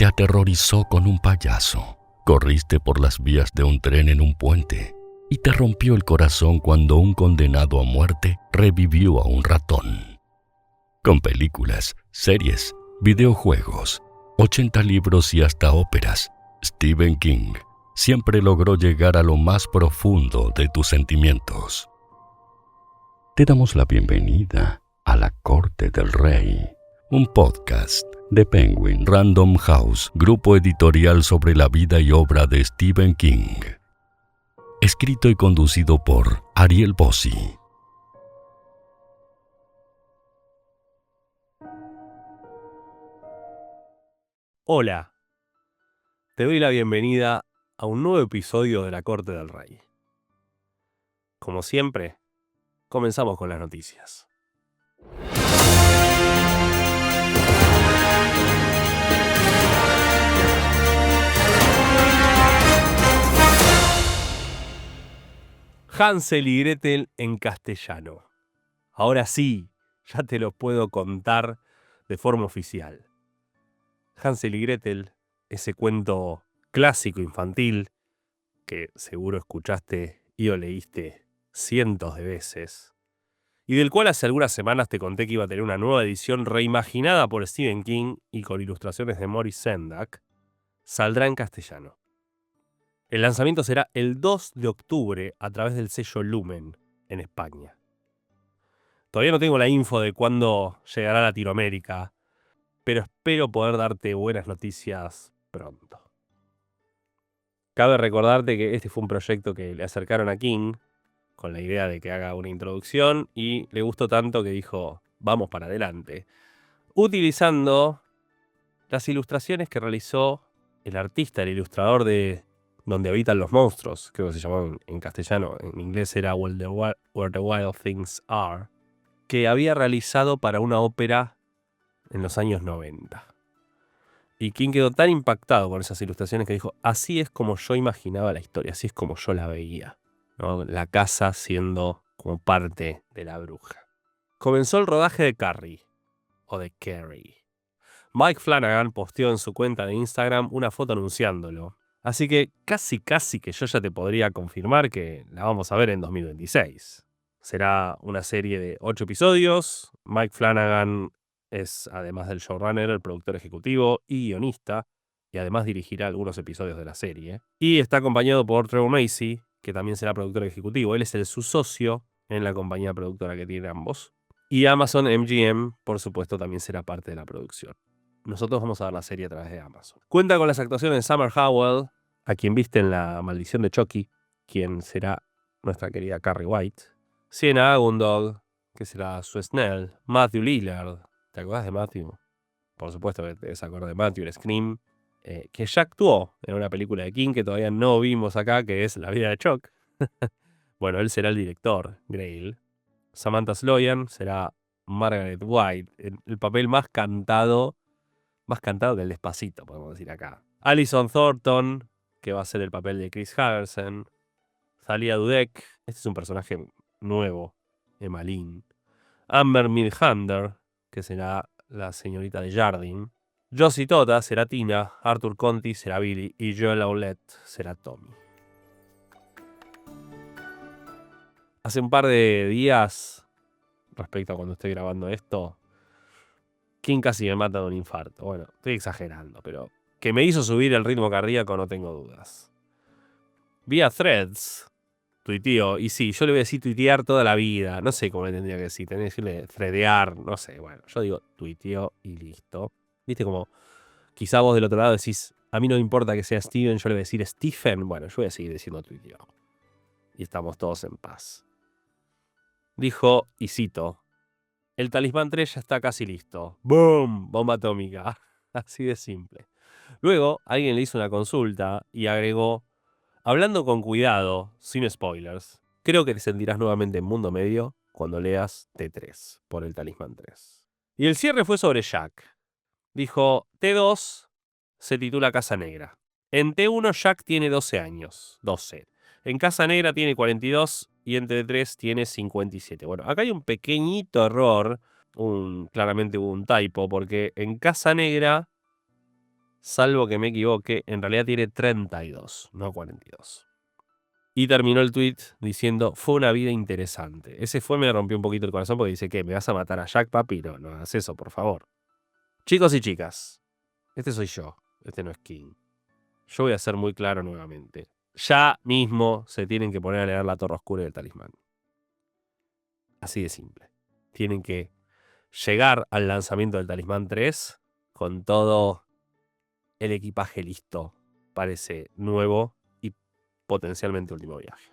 te aterrorizó con un payaso. Corriste por las vías de un tren en un puente y te rompió el corazón cuando un condenado a muerte revivió a un ratón. Con películas, series, videojuegos, 80 libros y hasta óperas, Stephen King siempre logró llegar a lo más profundo de tus sentimientos. Te damos la bienvenida a La Corte del Rey, un podcast de Penguin Random House, grupo editorial sobre la vida y obra de Stephen King. Escrito y conducido por Ariel Bossi. Hola, te doy la bienvenida a un nuevo episodio de La Corte del Rey. Como siempre, comenzamos con las noticias. Hansel y Gretel en castellano. Ahora sí, ya te lo puedo contar de forma oficial. Hansel y Gretel, ese cuento clásico infantil que seguro escuchaste y o leíste cientos de veces, y del cual hace algunas semanas te conté que iba a tener una nueva edición reimaginada por Stephen King y con ilustraciones de Maurice Sendak, saldrá en castellano. El lanzamiento será el 2 de octubre a través del sello Lumen en España. Todavía no tengo la info de cuándo llegará a Latinoamérica, pero espero poder darte buenas noticias pronto. Cabe recordarte que este fue un proyecto que le acercaron a King con la idea de que haga una introducción y le gustó tanto que dijo, vamos para adelante, utilizando las ilustraciones que realizó el artista, el ilustrador de Donde habitan los monstruos, creo que se llamaba en castellano, en inglés era Where the Wild Things Are, que había realizado para una ópera en los años 90. Y King quedó tan impactado con esas ilustraciones que dijo, así es como yo imaginaba la historia, así es como yo la veía, ¿no? La casa siendo como parte de la bruja. Comenzó el rodaje de Carrie, o de Carrie. Mike Flanagan posteó en su cuenta de Instagram una foto anunciándolo. Así que casi que yo ya te podría confirmar que la vamos a ver en 2026. Será una serie de 8 episodios. Mike Flanagan es, además del showrunner, el productor ejecutivo y guionista, y además dirigirá algunos episodios de la serie. Y está acompañado por Trevor Macy, que también será productor ejecutivo. Él es su socio en la compañía productora que tienen ambos. Y Amazon MGM, por supuesto, también será parte de la producción. Nosotros vamos a ver la serie a través de Amazon. Cuenta con las actuaciones de Summer Howell, a quien viste en La Maldición de Chucky, quien será nuestra querida Carrie White. Sienna Agundog, que será Sue Snell. Matthew Lillard, ¿te acuerdas de Matthew? Por supuesto que te debes acordar de Matthew en Scream, que ya actuó en una película de King que todavía no vimos acá, que es La vida de Chuck. Bueno, él será el director, Grail. Samantha Sloyan será Margaret White, el papel más cantado que el Despacito, podemos decir acá. Alison Thornton, que va a ser el papel de Chris Harrison. Thalia Dudek, este es un personaje nuevo, Emmeline. Amber Midthunder, que será la señorita de Jardin. Josie Tota será Tina, Arthur Conti será Billy y Joel Aulette será Tommy. Hace un par de días, respecto a cuando estoy grabando esto, King casi me mata de un infarto. Bueno, estoy exagerando, pero que me hizo subir el ritmo cardíaco no tengo dudas. Vía Threads, tuiteo, y sí, yo le voy a decir tuitear toda la vida. No sé cómo le tendría que decir, tendría que decirle threadear, no sé. Bueno, yo digo tuiteo y listo. Viste como quizá vos del otro lado decís, a mí no me importa que sea Steven, yo le voy a decir Stephen. Bueno, yo voy a seguir diciendo tuiteo. Y estamos todos en paz. Dijo, y cito, el Talismán 3 ya está casi listo. ¡Boom! Bomba atómica. Así de simple. Luego, alguien le hizo una consulta y agregó, hablando con cuidado, sin spoilers, creo que te sentirás nuevamente en Mundo Medio cuando leas T3 por el Talismán 3. Y el cierre fue sobre Jack. Dijo, T2 se titula Casa Negra. En T1 Jack tiene 12 años. 12. En Casa Negra tiene 42 y en T3 tiene 57. Bueno, acá hay un pequeñito error. Claramente hubo un typo porque en Casa Negra salvo que me equivoque, en realidad tiene 32, no 42. Y terminó el tweet diciendo, fue una vida interesante. Ese me rompió un poquito el corazón porque dice, ¿qué? ¿Me vas a matar a Jack, papi? No, no hagas eso, por favor. Chicos y chicas, este soy yo, este no es King. Yo voy a ser muy claro nuevamente. Ya mismo se tienen que poner a leer La Torre Oscura y el Talismán. Así de simple. Tienen que llegar al lanzamiento del Talismán 3 con todo el equipaje listo para ese nuevo y potencialmente último viaje.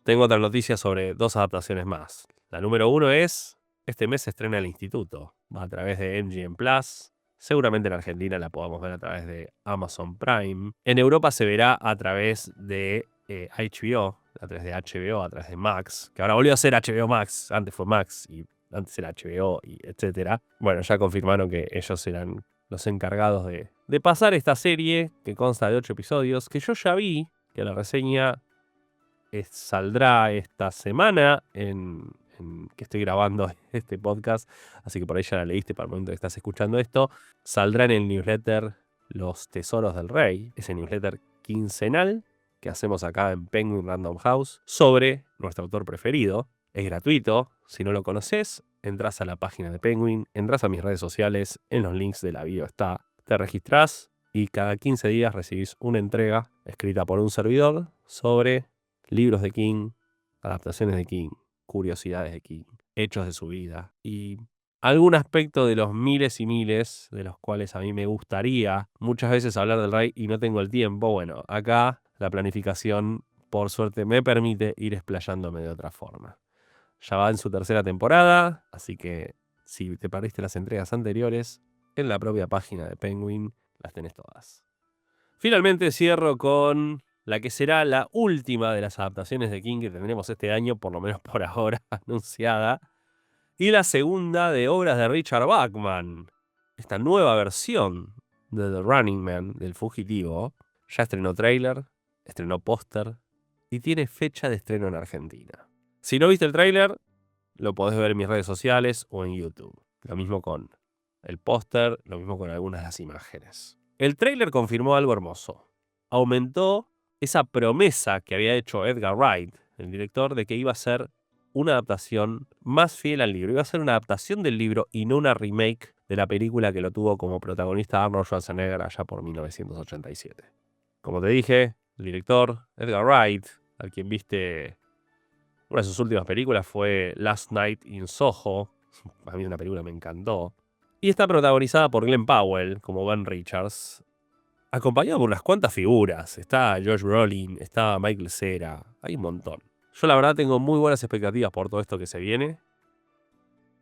Tengo otras noticias sobre 2 adaptaciones más. La número 1 es, este mes se estrena El Instituto. Va a través de MGM Plus. Seguramente en Argentina la podamos ver a través de Amazon Prime. En Europa se verá a través de HBO, a través de HBO, a través de Max, que ahora volvió a ser HBO Max. Antes fue Max y antes era HBO y etcétera. Bueno, ya confirmaron que ellos serán los encargados de pasar esta serie que consta de 8 episodios, que yo ya vi, que la reseña saldrá esta semana en que estoy grabando este podcast, así que por ahí ya la leíste para el momento que estás escuchando esto. Saldrá en el newsletter Los Tesoros del Rey, ese newsletter quincenal que hacemos acá en Penguin Random House sobre nuestro autor preferido. Es gratuito, si no lo conoces, entras a la página de Penguin, entras a mis redes sociales, en los links de la bio está, te registrás y cada 15 días recibís una entrega escrita por un servidor sobre libros de King, adaptaciones de King, curiosidades de King, hechos de su vida y algún aspecto de los miles y miles de los cuales a mí me gustaría muchas veces hablar del rey y no tengo el tiempo. Bueno, acá la planificación, por suerte, me permite ir explayándome de otra forma. Ya va en su 3ª temporada, así que si te perdiste las entregas anteriores, en la propia página de Penguin las tenés todas. Finalmente cierro con la que será la última de las adaptaciones de King que tendremos este año, por lo menos por ahora, anunciada. Y la segunda de obras de Richard Bachman. Esta nueva versión de The Running Man, del Fugitivo, ya estrenó tráiler, estrenó póster y tiene fecha de estreno en Argentina. Si no viste el tráiler, lo podés ver en mis redes sociales o en YouTube. Lo mismo con el póster, lo mismo con algunas de las imágenes. El tráiler confirmó algo hermoso. Aumentó esa promesa que había hecho Edgar Wright, el director, de que iba a ser una adaptación más fiel al libro. Iba a ser una adaptación del libro y no una remake de la película que lo tuvo como protagonista Arnold Schwarzenegger allá por 1987. Como te dije, el director Edgar Wright, al quien viste una de sus últimas películas fue Last Night in Soho. A mí una película me encantó. Y está protagonizada por Glenn Powell como Ben Richards, acompañado por unas cuantas figuras. Está Josh Brolin, está Michael Cera, hay un montón. Yo la verdad tengo muy buenas expectativas por todo esto que se viene.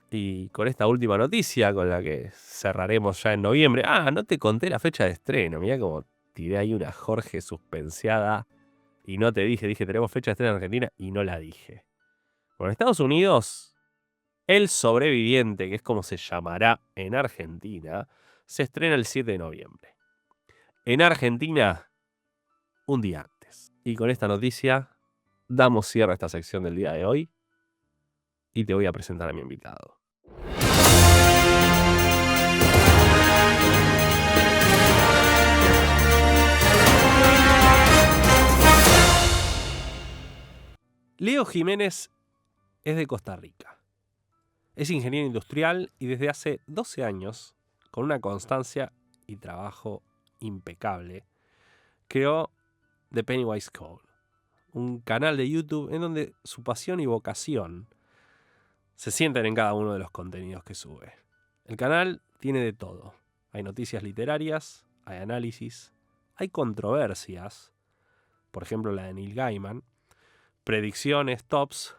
Y con esta última noticia, con la que cerraremos ya en noviembre. Ah, no te conté la fecha de estreno. Mirá como tiré ahí una Jorge suspenseada. Y no te dije, tenemos fecha de estreno en Argentina y no la dije. Bueno, en Estados Unidos, El Sobreviviente, que es como se llamará en Argentina, se estrena el 7 de noviembre. En Argentina, un día antes. Y con esta noticia, damos cierre a esta sección del día de hoy y te voy a presentar a mi invitado. Leo Jiménez es de Costa Rica. Es ingeniero industrial y desde hace 12 años, con una constancia y trabajo impecable, creó The Pennywise Code, un canal de YouTube en donde su pasión y vocación se sienten en cada uno de los contenidos que sube. El canal tiene de todo. Hay noticias literarias, hay análisis, hay controversias, por ejemplo la de Neil Gaiman, predicciones, tops,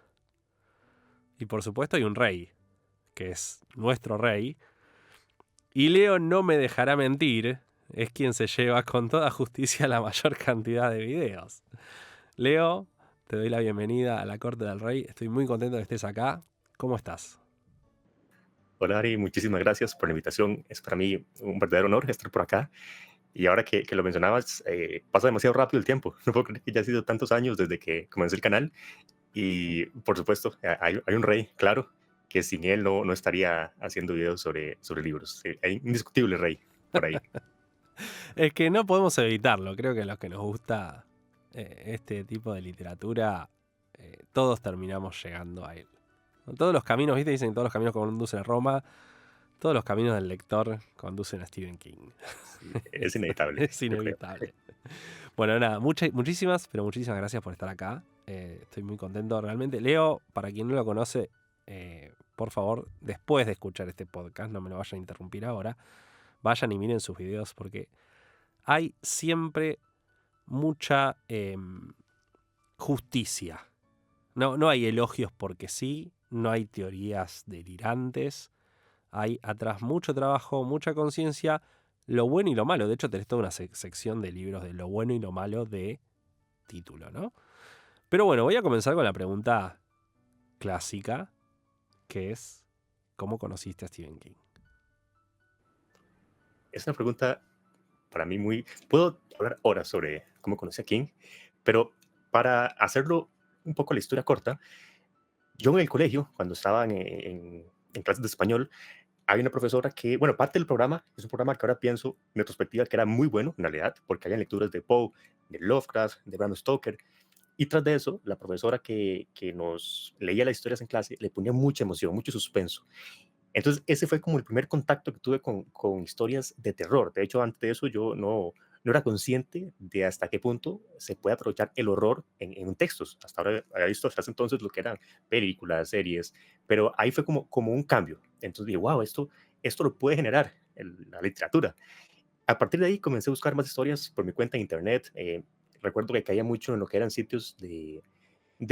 y por supuesto hay un rey, que es nuestro rey, y Leo no me dejará mentir, es quien se lleva con toda justicia la mayor cantidad de videos. Leo, te doy la bienvenida a la Corte del Rey, estoy muy contento de que estés acá. ¿Cómo estás? Hola Ari, muchísimas gracias por la invitación. Es para mí un verdadero honor estar por acá. Y ahora que lo mencionabas, pasa demasiado rápido el tiempo. No puedo creer que ya ha sido tantos años desde que comencé el canal. Y por supuesto, hay un rey, claro. que sin él no estaría haciendo videos sobre libros. Hay indiscutible rey por ahí. Es que no podemos evitarlo. Creo que a los que nos gusta este tipo de literatura, todos terminamos llegando a él. Todos los caminos, ¿viste? Dicen que todos los caminos conducen a Roma. Todos los caminos del lector conducen a Stephen King. Sí, es inevitable. Es inevitable. Bueno, nada, muchísimas gracias por estar acá. Estoy muy contento realmente. Leo, para quien no lo conoce, por favor, después de escuchar este podcast, no me lo vayan a interrumpir ahora, vayan y miren sus videos porque hay siempre mucha justicia. No hay elogios porque sí, no hay teorías delirantes. Hay atrás mucho trabajo, mucha conciencia, lo bueno y lo malo. De hecho, tenés toda una sección de libros de lo bueno y lo malo de título, ¿no? Pero bueno, voy a comenzar con la pregunta clásica, que es, ¿cómo conociste a Stephen King? Es una pregunta para mí muy... Puedo hablar horas sobre cómo conocí a King, pero para hacerlo un poco la historia corta, yo en el colegio, cuando estaba en clases de español, hay una profesora que, bueno, parte del programa, es un programa que ahora pienso en retrospectiva que era muy bueno, en realidad, porque había lecturas de Poe, de Lovecraft, de Bram Stoker, y tras de eso, la profesora que nos leía las historias en clase le ponía mucha emoción, mucho suspenso. Entonces, ese fue como el primer contacto que tuve con historias de terror. De hecho, antes de eso, yo no era consciente de hasta qué punto se puede aprovechar el horror en textos. Hasta ahora había visto hasta ese entonces lo que eran películas, series, pero ahí fue como un cambio. Entonces dije, wow, esto lo puede generar la literatura. A partir de ahí comencé a buscar más historias por mi cuenta en internet. Recuerdo que caía mucho en lo que eran sitios de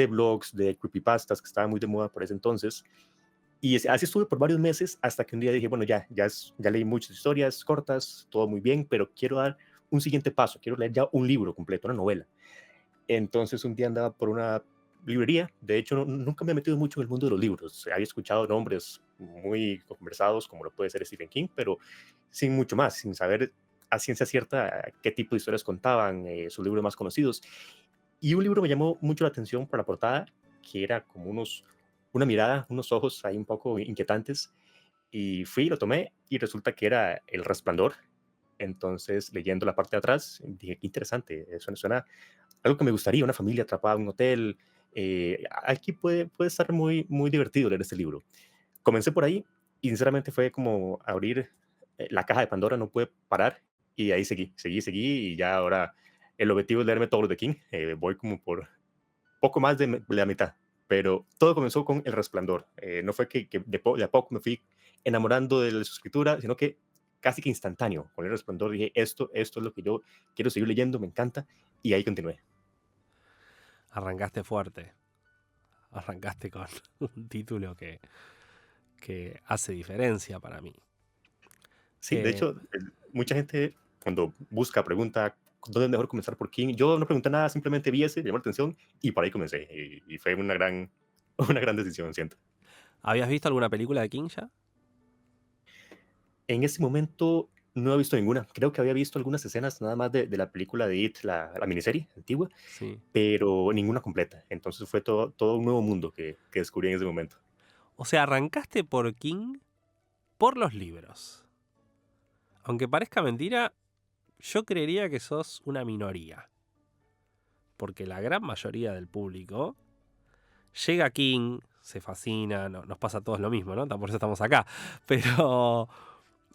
blogs, de creepypastas, que estaban muy de moda por ese entonces. Y así estuve por varios meses hasta que un día dije, bueno, ya leí muchas historias cortas, todo muy bien, pero quiero dar un siguiente paso, quiero leer ya un libro completo, una novela. Entonces un día andaba por una librería, de hecho nunca me he metido mucho en el mundo de los libros, había escuchado nombres muy conversados como lo puede ser Stephen King, pero sin mucho más, sin saber a ciencia cierta qué tipo de historias contaban, sus libros más conocidos. Y un libro me llamó mucho la atención por la portada, que era como una mirada, unos ojos ahí un poco inquietantes, y fui, lo tomé y resulta que era El Resplandor. Entonces, leyendo la parte de atrás, dije, qué interesante, eso suena algo que me gustaría, una familia atrapada en un hotel. Aquí puede estar muy, muy divertido leer este libro. Comencé por ahí y sinceramente fue como abrir la caja de Pandora, no pude parar y ahí seguí y ya ahora el objetivo es leerme todos los de King. Voy como por poco más de la mitad, pero todo comenzó con El Resplandor. No fue que de a poco me fui enamorando de su escritura, sino que casi que instantáneo. Con El Resplandor dije, esto es lo que yo quiero seguir leyendo, me encanta, y ahí continué. Arrancaste fuerte. Arrancaste con un título que hace diferencia para mí. Sí, de hecho, mucha gente cuando busca, pregunta, ¿dónde es mejor comenzar por King? Yo no pregunté nada, simplemente vi ese, me llamó la atención y por ahí comencé. Y fue una gran, una gran decisión, siento. ¿Habías visto alguna película de King ya? En ese momento no he visto ninguna. Creo que había visto algunas escenas nada más de la película de It, la miniserie antigua, Sí. pero ninguna completa. Entonces fue todo un nuevo mundo que descubrí en ese momento. O sea, arrancaste por King por los libros. Aunque parezca mentira, yo creería que sos una minoría. Porque la gran mayoría del público llega a King, se fascina, nos pasa a todos lo mismo, ¿no? Por eso estamos acá. Pero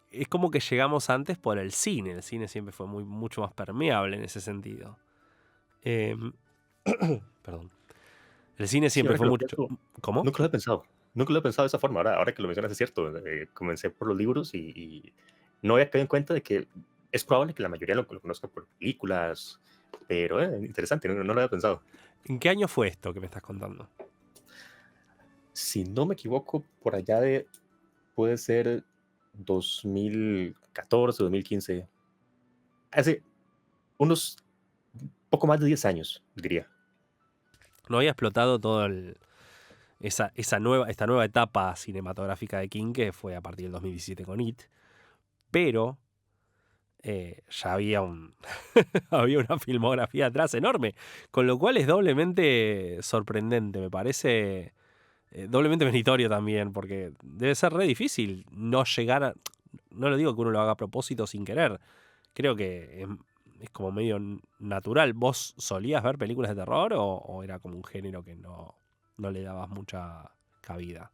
es como que llegamos antes por el cine. El cine siempre fue mucho más permeable en ese sentido. Perdón. El cine Sí, siempre ahora que fue lo mucho... pienso, ¿Cómo? nunca lo he pensado. Nunca lo he pensado de esa forma. Ahora que lo mencionas es cierto. Comencé por los libros y no había caído en cuenta de que es probable que la mayoría lo conozca por películas, pero interesante, no lo había pensado. ¿En qué año fue esto que me estás contando? Si no me equivoco, por allá puede ser 2014, 2015. Hace unos poco más de 10 años, diría. No había explotado todo esta nueva etapa cinematográfica de King, que fue a partir del 2017 con It, pero ya había había una filmografía atrás enorme, con lo cual es doblemente sorprendente. Me parece doblemente meritorio también, porque debe ser re difícil no llegar a... No lo digo que uno lo haga a propósito sin querer. Creo que es como medio natural. ¿Vos solías ver películas de terror o era como un género que no le dabas mucha cabida?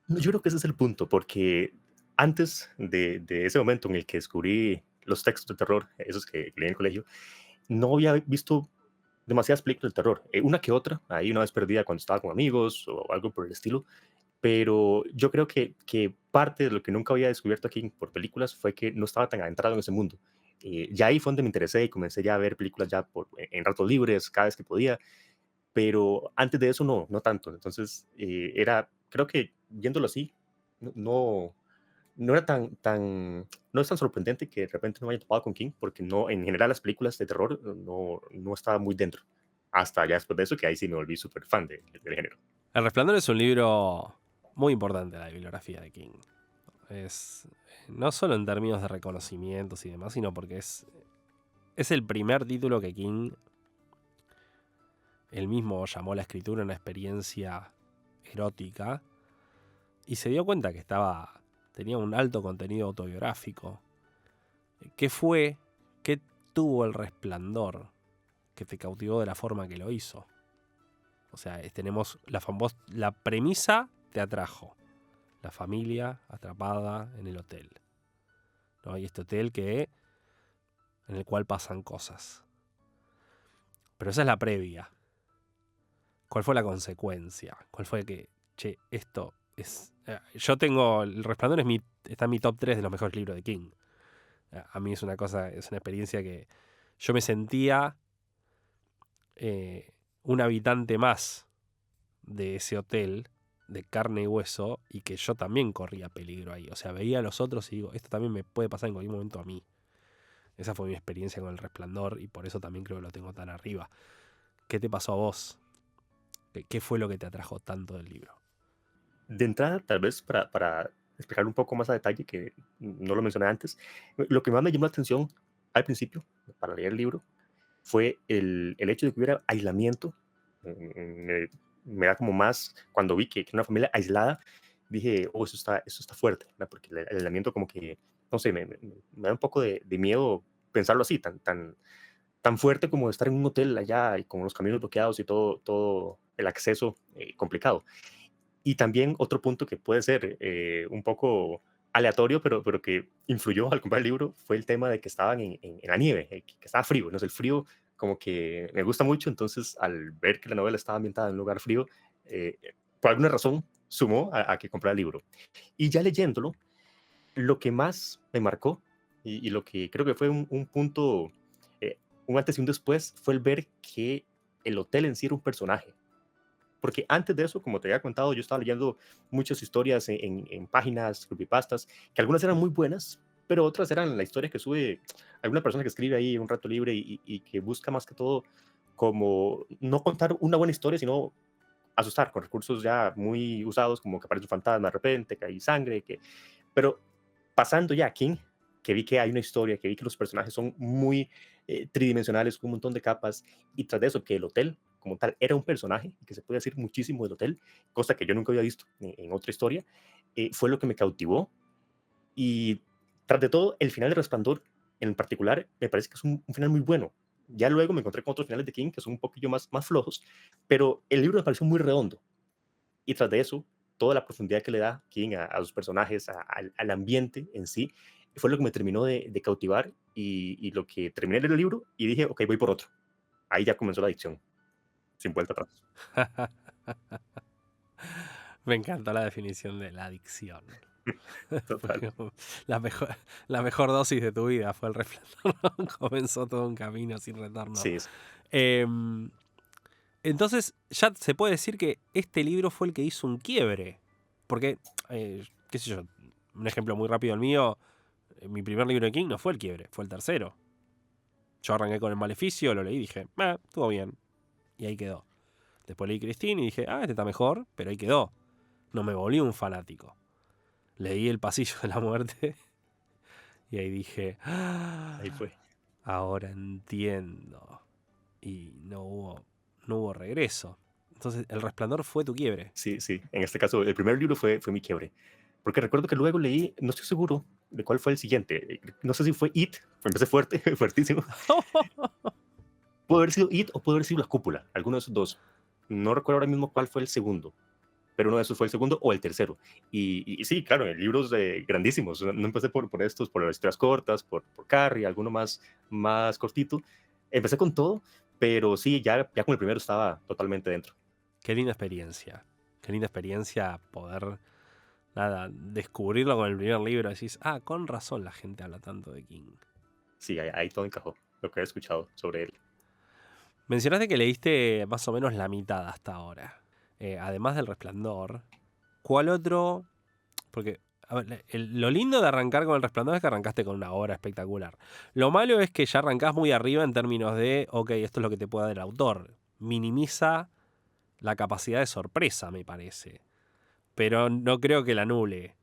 No, yo creo que ese es el punto, porque antes de ese momento en el que descubrí los textos de terror, esos que leí en el colegio, no había visto demasiadas películas de terror. Una que otra, ahí una vez perdida cuando estaba con amigos o algo por el estilo. Pero yo creo que parte de lo que nunca había descubierto aquí por películas fue que no estaba tan adentrado en ese mundo. Ya ahí fue donde me interesé y comencé ya a ver películas ya en ratos libres, cada vez que podía, pero antes de eso no tanto. Entonces, creo que viéndolo así, no, no, no era no es tan sorprendente que de repente no me haya topado con King, porque no, en general las películas de terror no estaba muy dentro. Hasta ya después de eso, que ahí sí me volví súper fan del género. El Resplandor es un libro muy importante de la bibliografía de King. Es no solo en términos de reconocimientos y demás, sino porque es el primer título que King él mismo llamó la escritura una experiencia erótica y se dio cuenta que tenía un alto contenido autobiográfico. ¿Qué tuvo el Resplandor que te cautivó de la forma que lo hizo? O sea, tenemos la premisa te atrajo. La familia atrapada en el hotel, ¿no? Y este hotel en el cual pasan cosas. Pero esa es la previa. ¿Cuál fue la consecuencia? ¿Cuál fue esto es... Yo tengo... El Resplandor está en mi top 3 de los mejores libros de King. A mí es una experiencia que yo me sentía un habitante más de ese hotel de carne y hueso y que yo también corría peligro ahí. O sea, veía a los otros y digo, esto también me puede pasar en cualquier momento a mí. Esa fue mi experiencia con El Resplandor y por eso también creo que lo tengo tan arriba. ¿Qué te pasó a vos? ¿Qué fue lo que te atrajo tanto del libro? De entrada, tal vez para explicar un poco más a detalle, que no lo mencioné antes, lo que más me llamó la atención al principio, para leer el libro, fue el hecho de que hubiera aislamiento. Me da como más, cuando vi que era una familia aislada, dije, oh, eso está fuerte, ¿verdad? Porque el aislamiento como que, no sé, me da un poco de miedo pensarlo así, tan fuerte como estar en un hotel allá y con los caminos bloqueados y todo el acceso complicado. Y también otro punto que puede ser un poco aleatorio, pero que influyó al comprar el libro, fue el tema de que estaban en la nieve, que estaba frío. No sé, el frío como que me gusta mucho, entonces al ver que la novela estaba ambientada en un lugar frío, eh, por alguna razón sumó a que comprara el libro. Y ya leyéndolo, lo que más me marcó y lo que creo que fue un punto, un antes y un después, fue el ver que el hotel en sí era un personaje. Porque antes de eso, como te había contado, yo estaba leyendo muchas historias en páginas, creepypastas, que algunas eran muy buenas, pero otras eran la historia que sube alguna persona que escribe ahí un rato libre y que busca más que todo como no contar una buena historia, sino asustar con recursos ya muy usados, como que aparece un fantasma de repente, que hay sangre, pero pasando ya a King, que vi que hay una historia, que vi que los personajes son muy tridimensionales, con un montón de capas, y tras de eso, que el hotel como tal era un personaje, que se puede decir muchísimo del hotel, cosa que yo nunca había visto en otra historia, fue lo que me cautivó. Y tras de todo, el final de Resplandor, en particular, me parece que es un final muy bueno. Ya luego me encontré con otros finales de King que son un poquillo más flojos, pero el libro me pareció muy redondo. Y tras de eso, toda la profundidad que le da King a sus personajes, al ambiente en sí, fue lo que me terminó de cautivar y lo que terminé de leer el libro y dije, ok, voy por otro. Ahí ya comenzó la adicción, sin vuelta atrás. Me encanta la definición de la adicción. Total. la, mejor, la mejor dosis de tu vida fue El Resplandor. Comenzó todo un camino sin retorno. Sí, sí. Entonces ya se puede decir que este libro fue el que hizo un quiebre. Porque, qué sé yo, un ejemplo muy rápido el mío, mi primer libro de King no fue el quiebre, fue el tercero. Yo arranqué con El Maleficio, lo leí y dije, estuvo bien. Y ahí quedó. Después leí Christine y dije, este está mejor, pero ahí quedó. No me volví un fanático. Leí El Pasillo de la Muerte y ahí dije, Ahí fue. ahora entiendo. Y no hubo regreso. Entonces, El Resplandor fue tu quiebre. Sí, sí. En este caso, el primer libro fue mi quiebre. Porque recuerdo que luego leí, no estoy seguro de cuál fue el siguiente. No sé si fue It, empecé fuerte, fuertísimo. Pudo haber sido It o pudo haber sido La Cúpula, alguno de esos dos. No recuerdo ahora mismo cuál fue el segundo, pero uno de esos fue el segundo o el tercero. Y sí, claro, en libros grandísimos. No empecé por estos, por las historias cortas, por Carrie, alguno más cortito. Empecé con todo, pero sí, ya con el primero estaba totalmente dentro. Qué linda experiencia. Qué linda experiencia poder, nada, descubrirlo con el primer libro. Decís, con razón la gente habla tanto de King. Sí, ahí todo encajó, lo que he escuchado sobre él. Mencionaste que leíste más o menos la mitad hasta ahora. Además del Resplandor, ¿cuál otro? Porque a ver, lo lindo de arrancar con El Resplandor es que arrancaste con una obra espectacular. Lo malo es que ya arrancás muy arriba en términos de, ok, esto es lo que te puede dar el autor. Minimiza la capacidad de sorpresa, me parece. Pero no creo que la anule.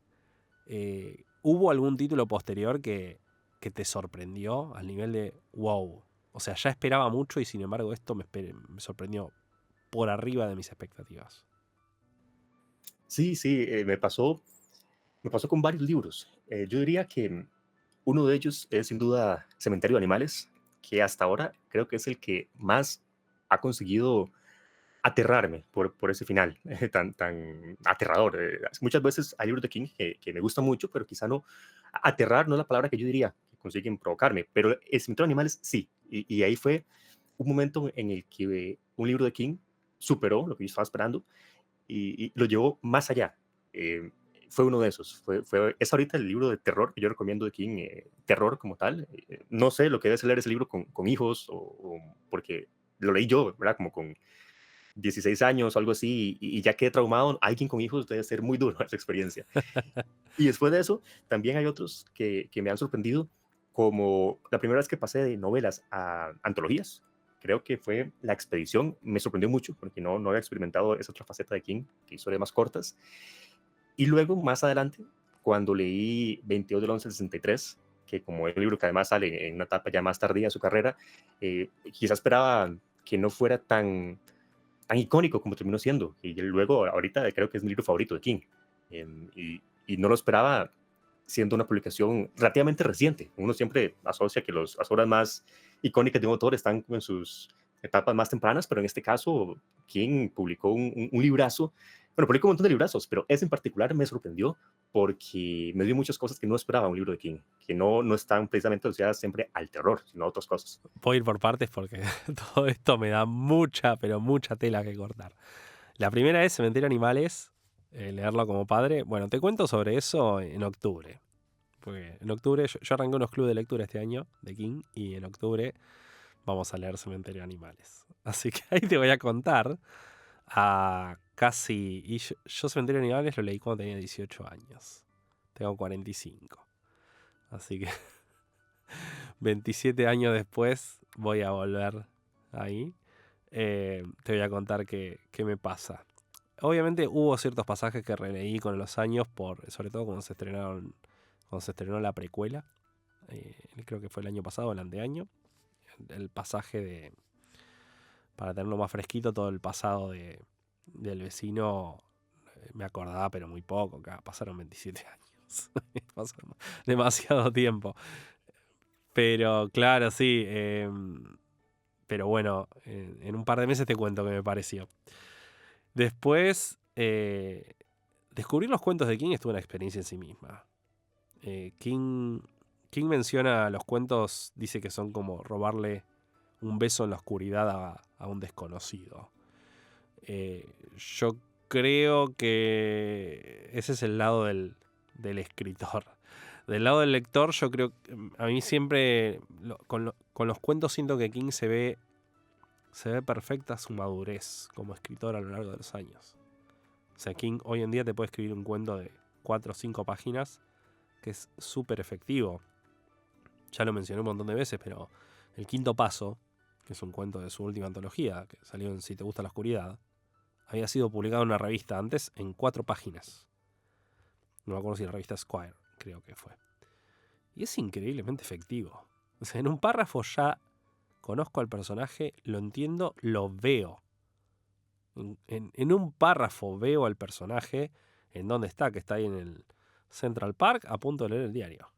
¿Hubo algún título posterior que te sorprendió al nivel de wow? O sea, ya esperaba mucho y sin embargo esto me sorprendió por arriba de mis expectativas. Sí, sí, me pasó con varios libros. Yo diría que uno de ellos es sin duda Cementerio de Animales, que hasta ahora creo que es el que más ha conseguido aterrarme por ese final tan aterrador. Muchas veces hay libros de King que me gustan mucho, pero quizá no. Aterrar no es la palabra que yo diría que consiguen provocarme, pero el Cementerio de Animales sí. Y ahí fue un momento en el que un libro de King superó lo que yo estaba esperando y lo llevó más allá. Eh, Fue uno de esos. Es ahorita el libro de terror que yo recomiendo de King, terror como tal. No sé lo que debe leer ese libro con hijos, porque lo leí yo, ¿verdad? Como con 16 años o algo así, y ya quedé traumado. Alguien con hijos debe ser muy duro esa experiencia. Y después de eso, también hay otros que me han sorprendido, como la primera vez que pasé de novelas a antologías. Creo que fue La Expedición. Me sorprendió mucho porque no había experimentado esa otra faceta de King, que historias más cortas. Y luego, más adelante, cuando leí 22 del 11 del 63, que como es un libro que además sale en una etapa ya más tardía de su carrera, quizás esperaba que no fuera tan icónico como terminó siendo. Y luego, ahorita creo que es mi libro favorito de King. Y no lo esperaba siendo una publicación relativamente reciente. Uno siempre asocia que las obras más icónicas de un autor están en sus etapas más tempranas, pero en este caso, King publicó un librazo. Bueno, publicó un montón de librazos, pero ese en particular me sorprendió porque me dio muchas cosas que no esperaba un libro de King, que no están precisamente asociadas siempre al terror, sino a otras cosas. Puedo ir por partes porque todo esto me da mucha, pero mucha tela que cortar. La primera es Cementerio de Animales, leerlo como padre. Bueno, te cuento sobre eso en octubre. Porque en octubre yo arranqué unos clubes de lectura este año de King y en octubre vamos a leer Cementerio de Animales. Así que ahí te voy a contar a casi... Y yo Cementerio de Animales lo leí cuando tenía 18 años. Tengo 45. Así que 27 años después voy a volver ahí. Te voy a contar qué me pasa. Obviamente hubo ciertos pasajes que releí con los años, sobre todo cuando se estrenó la precuela. Creo que fue el año pasado, el anteaño. El pasaje para tenerlo más fresquito, todo el pasado del vecino me acordaba, pero muy poco. Pasaron 27 años. Pasaron demasiado tiempo. Pero claro, sí. Pero bueno, en un par de meses te cuento qué me pareció. Después, descubrir los cuentos de King estuvo una experiencia en sí misma. King menciona los cuentos, dice que son como robarle un beso en la oscuridad a un desconocido. Yo creo que ese es el lado del escritor. Del lado del lector, yo creo que a mí siempre, con los cuentos siento que King se ve perfecta su madurez como escritor a lo largo de los años. O sea, King hoy en día te puede escribir un cuento de 4 o 5 páginas que es súper efectivo. Ya lo mencioné un montón de veces, pero El Quinto Paso, que es un cuento de su última antología, que salió en Si te gusta la oscuridad, había sido publicado en una revista antes en 4 páginas. No me acuerdo si la revista Squire, creo que fue. Y es increíblemente efectivo. O sea, en un párrafo ya conozco al personaje, lo entiendo, lo veo. En un párrafo veo al personaje en donde está, que está ahí en el Central Park, a punto de leer el diario.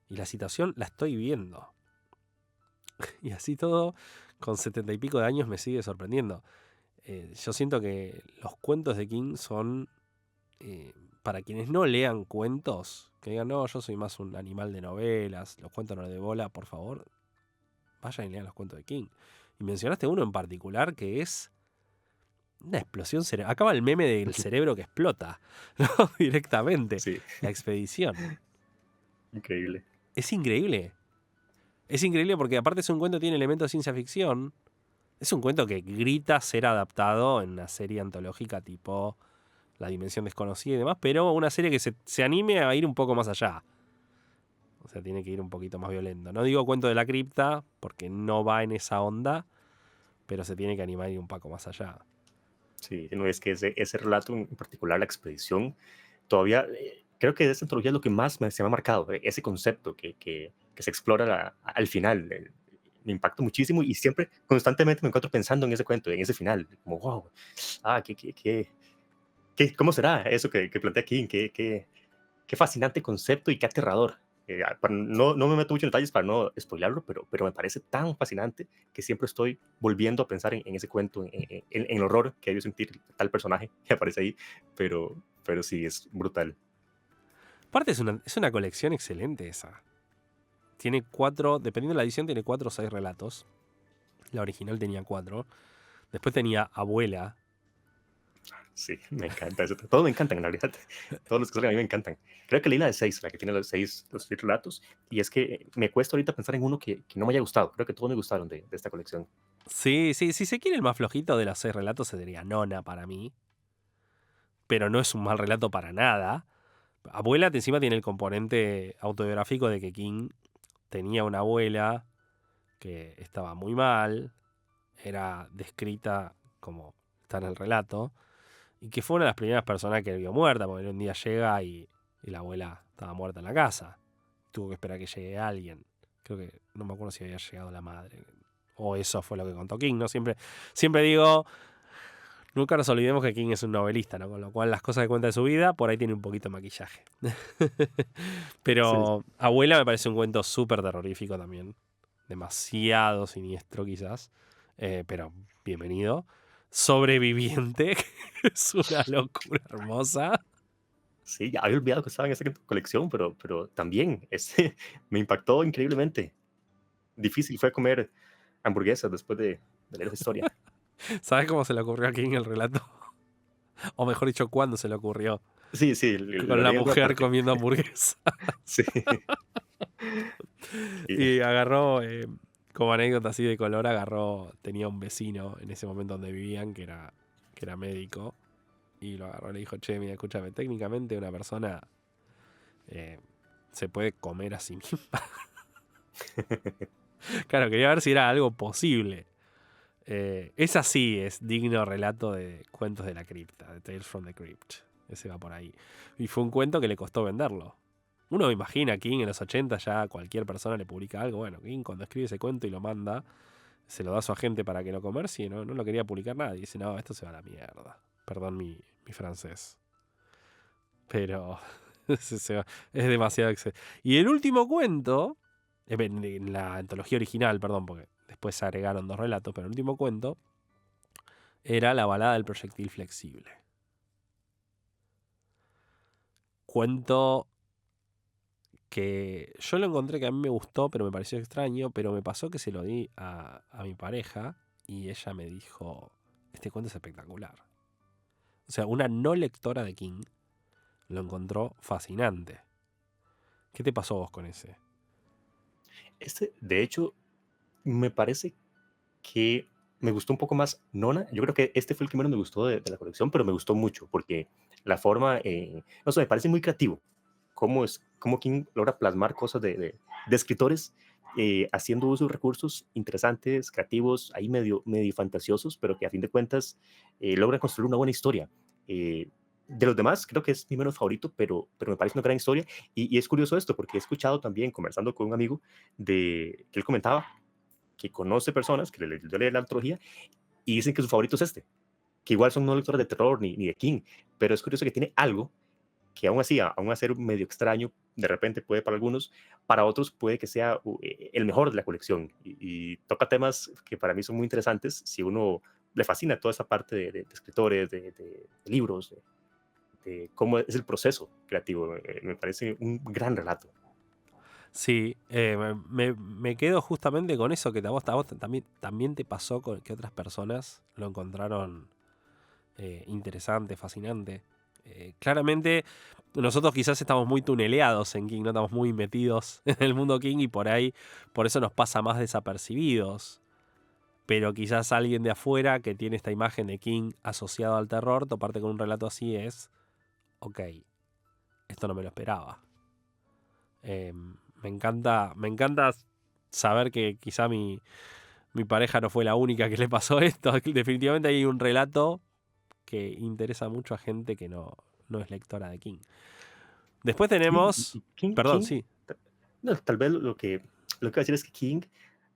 Y la situación la estoy viendo. Y así todo, con 70 y pico de años me sigue sorprendiendo. Yo siento que los cuentos de King son, para quienes no lean cuentos, que digan, no, yo soy más un animal de novelas, los cuentos no les de bola, por favor, vayan y lean los cuentos de King. Y mencionaste uno en particular que es una explosión cerebral. Acaba el meme del cerebro que explota, ¿no? Directamente. Sí, La expedición. increíble. Es increíble. Es increíble porque aparte es un cuento que tiene elementos de ciencia ficción. Es un cuento que grita ser adaptado en una serie antológica tipo La Dimensión Desconocida y demás, pero una serie que se anime a ir un poco más allá. O sea, tiene que ir un poquito más violento. No digo cuento de la cripta, porque no va en esa onda, pero se tiene que animar a ir un poco más allá. Sí, no es que ese relato en particular, la expedición, todavía creo que de esta antología es lo que más se me ha marcado, ese concepto que se explora al final. Me impacta muchísimo y siempre, constantemente me encuentro pensando en ese cuento, en ese final, como, wow, ¿cómo será eso que plantea aquí? Qué fascinante concepto y qué aterrador. No me meto mucho en detalles para no spoilarlo, pero me parece tan fascinante que siempre estoy volviendo a pensar en ese cuento, en el horror que debió sentir tal personaje que aparece ahí, pero sí, es brutal. Aparte es una colección excelente esa. Tiene 4, dependiendo de la edición, tiene 4 o 6 relatos. La original tenía 4. Después tenía Abuela. Sí, me encanta eso. Todos me encantan, en realidad. Todos los que salen a mí me encantan. Creo que leí la de 6, la que tiene los 6 relatos, y es que me cuesta ahorita pensar en uno que no me haya gustado. Creo que todos me gustaron de esta colección. Sí, si se quiere el más flojito de los 6 relatos, se diría Nona para mí. Pero no es un mal relato para nada. Abuela encima tiene el componente autobiográfico de que King tenía una abuela que estaba muy mal, era descrita como está en el relato, y que fue una de las primeras personas que vio muerta, porque un día llega y la abuela estaba muerta en la casa. Tuvo que esperar que llegue alguien. Creo que no me acuerdo si había llegado la madre. O eso fue lo que contó King, ¿no? Siempre digo, nunca nos olvidemos que King es un novelista, ¿no? Con lo cual las cosas que cuenta de su vida, por ahí tiene un poquito de maquillaje. Sí, Pero Abuela me parece un cuento súper terrorífico también. Demasiado siniestro quizás. Pero bienvenido. Sobreviviente, que es una locura hermosa. sí, ya había olvidado que estaba en esa colección, pero también me impactó increíblemente. Difícil fue comer hamburguesas después de leer esa historia. ¿Sabes cómo se le ocurrió aquí en el relato? O mejor dicho, ¿cuándo se le ocurrió? Sí, sí, Con lo la leí en alguna mujer parte. comiendo hamburguesa. Sí. Y- Y agarró, como anécdota así de color, tenía un vecino en ese momento donde vivían que era médico. Y lo agarró y le dijo, che, mira, escúchame, técnicamente una persona se puede comer a sí misma. Claro, quería ver si era algo posible. Es así, es digno relato de Cuentos de la Cripta, de Tales from the Crypt. Ese va por ahí. Y fue un cuento que le costó venderlo. Uno imagina King en los 80 ya cualquier persona le publica algo. Bueno, King cuando escribe ese cuento y lo manda, se lo da a su agente para que lo comercie, no lo quería publicar nadie. Dice, no, esto se va a la mierda. Perdón mi francés. Pero es demasiado Y el último cuento, en la antología original, perdón, porque después se agregaron 2 relatos, pero el último cuento era La balada del proyectil flexible. Cuento que yo lo encontré que a mí me gustó, pero me pareció extraño, pero me pasó que se lo di a mi pareja y ella me dijo, este cuento es espectacular. O sea, una no lectora de King lo encontró fascinante. ¿Qué te pasó vos con ese? de hecho, me parece que me gustó un poco más Nona. Yo creo que este fue el que menos me gustó de la colección, pero me gustó mucho porque la forma, no sé, me parece muy creativo. Cómo King logra plasmar cosas de escritores haciendo uso de recursos interesantes, creativos, ahí medio fantasiosos, pero que a fin de cuentas logran construir una buena historia. De los demás, creo que es mi menos favorito, pero me parece una gran historia. Y es curioso esto, porque he escuchado también, conversando con un amigo, que él comentaba que conoce personas que le dio la antología y dicen que su favorito es este. que igual son no lectores de terror ni de King, pero es curioso que tiene algo que aún así, aún a ser medio extraño, de repente puede para algunos, para otros puede que sea el mejor de la colección y toca temas que para mí son muy interesantes si uno le fascina toda esa parte de escritores, de libros, de cómo es el proceso creativo. Me parece un gran relato. Sí, me quedo justamente con eso que a vos también te pasó con que otras personas lo encontraron interesante, fascinante. Claramente nosotros quizás estamos muy tuneleados en King, no estamos muy metidos en el mundo King y por eso nos pasa más desapercibidos. Pero quizás alguien de afuera que tiene esta imagen de King asociado al terror, toparte con un relato así ok, esto no me lo esperaba. Me encanta saber que quizá mi pareja no fue la única que le pasó esto. Definitivamente hay un relato que interesa mucho a gente que no es lectora de King. Después tenemos... Perdón, King, sí. no, tal vez lo que voy a decir es que King,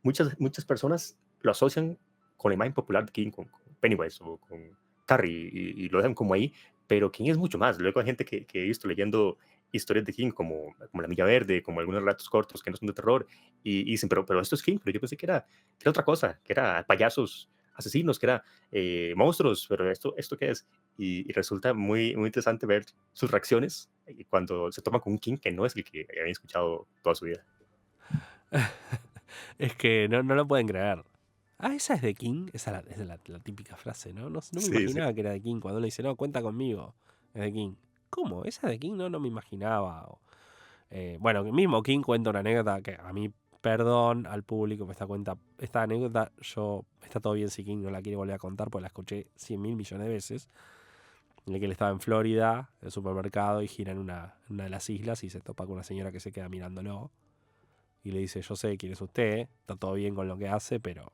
muchas personas lo asocian con la imagen popular de King, con Pennywise o con Carrie, y lo dejan como ahí, pero King es mucho más. Luego hay gente que he visto leyendo historias de King, como La Milla Verde, como algunos relatos cortos que no son de terror, y dicen, pero esto es King, pero yo pensé que era otra cosa, que era payasos asesinos, que era monstruos, pero ¿esto qué es? Y resulta muy, muy interesante ver sus reacciones cuando se toma con un King que no es el que habían escuchado toda su vida. Es que no lo pueden creer. Ah, esa es de King. Esa es la típica frase, ¿no? No me Sí, sí. imaginaba que era de King. Cuando le dice, no, cuenta conmigo. Es de King. ¿Cómo? ¿Esa es de King? No me imaginaba. Bueno, el mismo King cuenta una anécdota que a mí, perdón al público me cuenta. Esta anécdota, está todo bien si King no la quiere volver a contar, porque la escuché 100.000 millones de veces. En el que él estaba en Florida, en el supermercado, y gira en una de las islas y se topa con una señora que se queda mirándolo. Y le dice, yo sé quién es usted, está todo bien con lo que hace, pero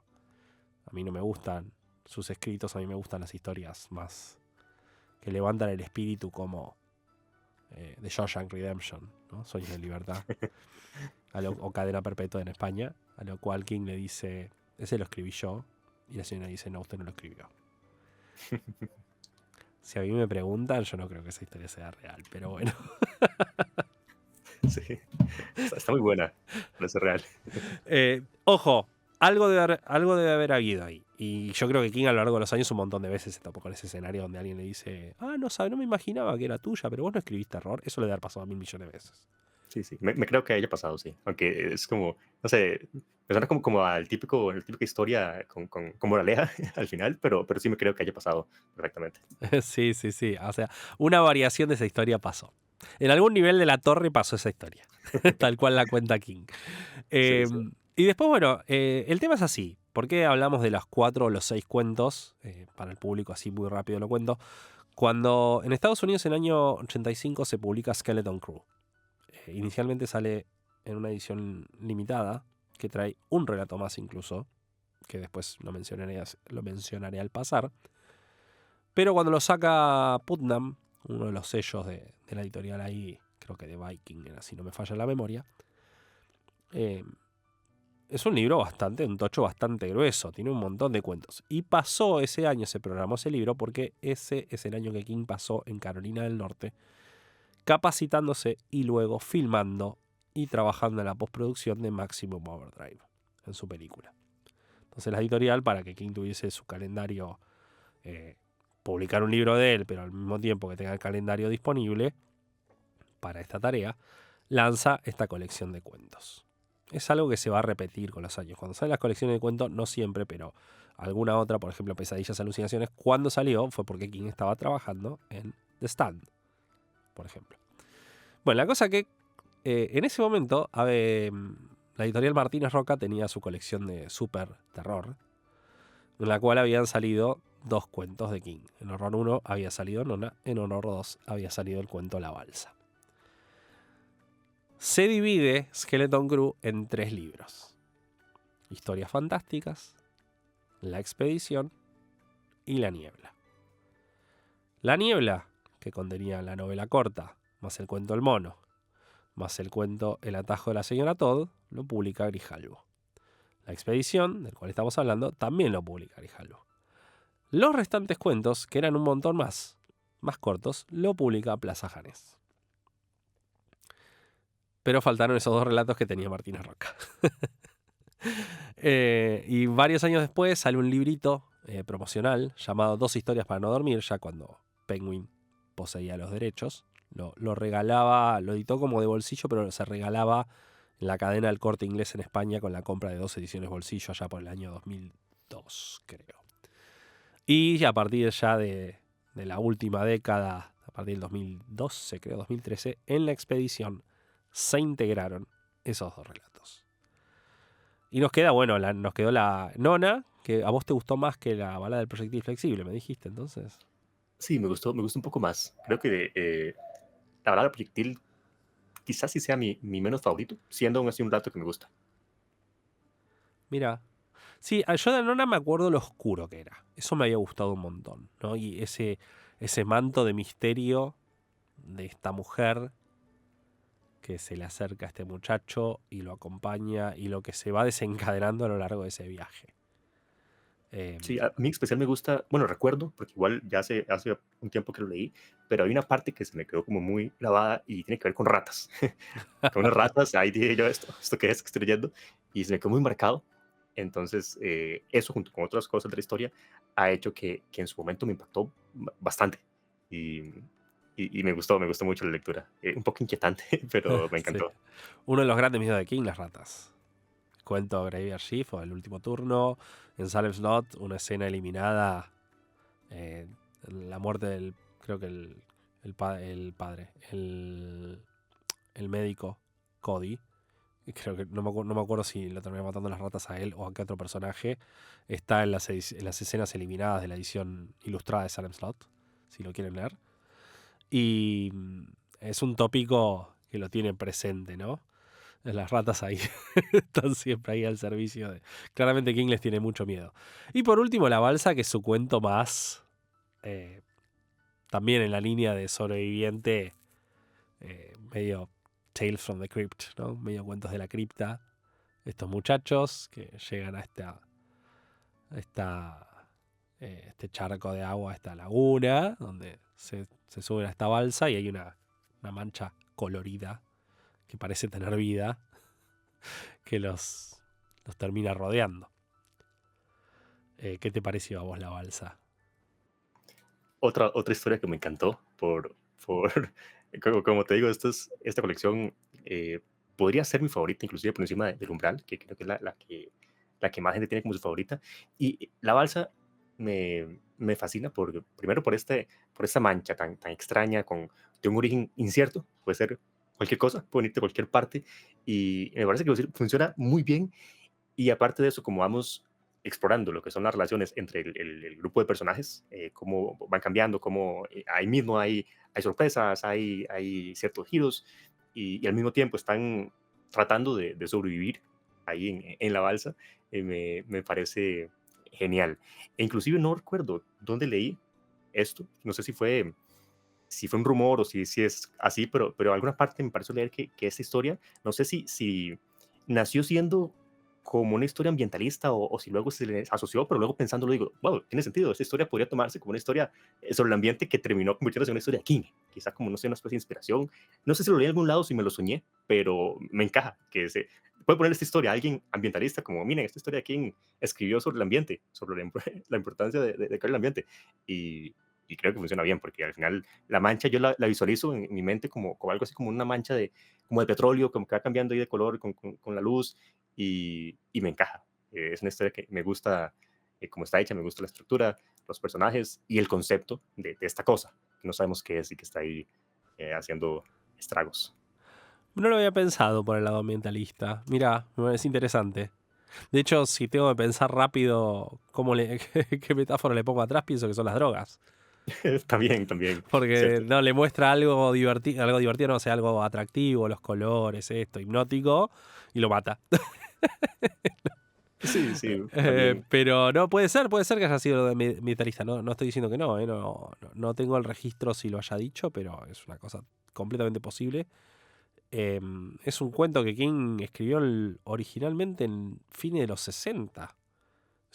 a mí no me gustan sus escritos, a mí me gustan las historias más que levantan el espíritu, como The Shawshank Redemption, ¿no? Sueños de libertad, o Cadena Perpetua en España, a lo cual King le dice, ese lo escribí yo, y la señora dice, no, usted no lo escribió. Si a mí me preguntan, yo no creo que esa historia sea real, pero bueno. Sí, está muy buena, parece real. Ojo, algo debe haber habido ahí. Y yo creo que King a lo largo de los años un montón de veces se topó con ese escenario donde alguien le dice, no me imaginaba que era tuya, pero vos no escribiste error. Eso le debe haber pasado 1.000 millones de veces. Sí, sí, me creo que haya pasado, sí. Aunque es como, no sé, me suena como al la típica historia con moraleja al final, pero sí me creo que haya pasado perfectamente. Sí. O sea, una variación de esa historia pasó. En algún nivel de la torre pasó esa historia. Tal cual la cuenta King. Sí, sí. Y después, bueno, el tema es así. ¿Por qué hablamos de los 4 o los 6 cuentos? Para el público así muy rápido lo cuento. Cuando en Estados Unidos en el año 85 se publica Skeleton Crew. Inicialmente sale en una edición limitada que trae un relato más incluso, que después lo mencionaré al pasar. Pero cuando lo saca Putnam, uno de los sellos de la editorial ahí, creo que de Viking, si no me falla la memoria, es un libro un tocho bastante grueso, tiene un montón de cuentos. Y pasó ese año, se programó ese libro, porque ese es el año que King pasó en Carolina del Norte, capacitándose y luego filmando y trabajando en la postproducción de Maximum Overdrive, en su película. Entonces la editorial, para que King tuviese su calendario, publicar un libro de él, pero al mismo tiempo que tenga el calendario disponible para esta tarea, lanza esta colección de cuentos. Es algo que se va a repetir con los años. Cuando salen las colecciones de cuentos, no siempre, pero alguna otra, por ejemplo, Pesadillas, Alucinaciones, cuando salió fue porque King estaba trabajando en The Stand, por ejemplo. Bueno, la cosa que en ese momento la editorial Martínez Roca tenía su colección de super terror, en la cual habían salido 2 cuentos de King. En Horror 1 había salido Nona, en Horror 2 había salido el cuento La Balsa. Se divide Skeleton Crew en 3 libros: Historias Fantásticas, La Expedición y La Niebla. La Niebla, que contenía la novela corta, más el cuento El Mono, más el cuento El Atajo de la Señora Todd, lo publica Grijalbo. La Expedición, del cual estamos hablando, también lo publica Grijalbo. Los restantes cuentos, que eran un montón más cortos, lo publica Plaza Janés. Pero faltaron esos 2 relatos que tenía Martínez Roca. Y varios años después sale un librito promocional llamado 2 historias para no dormir, ya cuando Penguin poseía los derechos. Lo regalaba, lo editó como de bolsillo, pero se regalaba en la cadena del Corte Inglés en España con la compra de 2 ediciones bolsillo allá por el año 2002, creo. Y a partir ya de la última década, a partir del 2012, creo, 2013, en la expedición se integraron esos 2 relatos. Y nos queda, bueno, nos quedó la nona, que a vos te gustó más que la balada del proyectil flexible, me dijiste, entonces. Sí, me gustó un poco más. Creo que la balada del proyectil quizás sí sea mi menos favorito, siendo aún así un relato que me gusta. Mira. Sí, yo de la nona me acuerdo lo oscuro que era. Eso me había gustado un montón, ¿no? Y ese manto de misterio de esta mujer que se le acerca a este muchacho y lo acompaña y lo que se va desencadenando a lo largo de ese viaje. Sí, a mí en especial me gusta, bueno, recuerdo, porque igual ya hace un tiempo que lo leí, pero hay una parte que se me quedó como muy grabada y tiene que ver con ratas. Con unas ratas, ahí dije yo, ¿esto qué es que estoy leyendo? Y se me quedó muy marcado. Entonces, eso junto con otras cosas de la historia ha hecho que en su momento me impactó bastante. Y me gustó mucho la lectura. Un poco inquietante, pero me Sí. encantó. Uno de los grandes miedos de King, las ratas. Cuento Graveyard Shift o El último turno. En Salem's Lot, una escena eliminada. La muerte del, creo que el padre, el médico, Cody. Creo que no me acuerdo si lo terminé matando las ratas a él o a qué otro personaje. Está en las escenas eliminadas de la edición ilustrada de Salem's Lot, si lo quieren leer. Y es un tópico que lo tiene presente, ¿no? Las ratas ahí están siempre ahí al servicio de... Claramente King les tiene mucho miedo. Y por último, La Balsa, que es su cuento más... también en la línea de sobreviviente, medio Tales from the Crypt, ¿no? Medio cuentos de la cripta. Estos muchachos que llegan a este charco de agua, a esta laguna, donde se suben a esta balsa y hay una mancha colorida que parece tener vida, que los termina rodeando. ¿Qué te pareció a vos La Balsa? Otra historia que me encantó como te digo, esta colección podría ser mi favorita, inclusive por encima del Umbral, que creo que es la que más gente tiene como su favorita. Y La Balsa me fascina primero por esta mancha tan extraña, de un origen incierto, puede ser cualquier cosa, puede venir de cualquier parte, y me parece que funciona muy bien. Y aparte de eso, como vamos explorando lo que son las relaciones entre el grupo de personajes, cómo van cambiando, cómo ahí mismo hay sorpresas, hay ciertos giros, y al mismo tiempo están tratando de sobrevivir ahí en la balsa, me parece genial. E inclusive no recuerdo dónde leí esto, no sé si fue un rumor o si es así, pero en alguna parte me pareció leer que esta historia, no sé si nació siendo como una historia ambientalista o si luego se le asoció, pero luego pensándolo digo, wow, tiene sentido, esta historia podría tomarse como una historia sobre el ambiente que terminó convirtiéndose en una historia de King, quizás como, no sé, una especie de inspiración. No sé si lo leí en algún lado, si me lo soñé, pero me encaja que se puede poner esta historia a alguien ambientalista, como, miren, esta historia de King escribió sobre el ambiente, sobre la importancia de crear el ambiente, y creo que funciona bien, porque al final la mancha yo la visualizo en mi mente como algo así como una mancha como de petróleo, como que va cambiando ahí de color con la luz, y me encaja. Es una historia que me gusta cómo está hecha, me gusta la estructura, los personajes y el concepto de esta cosa, que no sabemos qué es y que está ahí haciendo estragos. No lo había pensado por el lado ambientalista. Mirá, me parece interesante. De hecho, si tengo que pensar rápido qué metáfora le pongo atrás, pienso que son las drogas. También, Porque cierto. no le muestra algo divertido, no sé, algo atractivo, los colores, esto, hipnótico, y lo mata. Sí, también. Pero no, puede ser que haya sido de militarista. No estoy diciendo que no, no tengo el registro si lo haya dicho, pero es una cosa completamente posible. Es un cuento que King escribió originalmente en fines de los 60.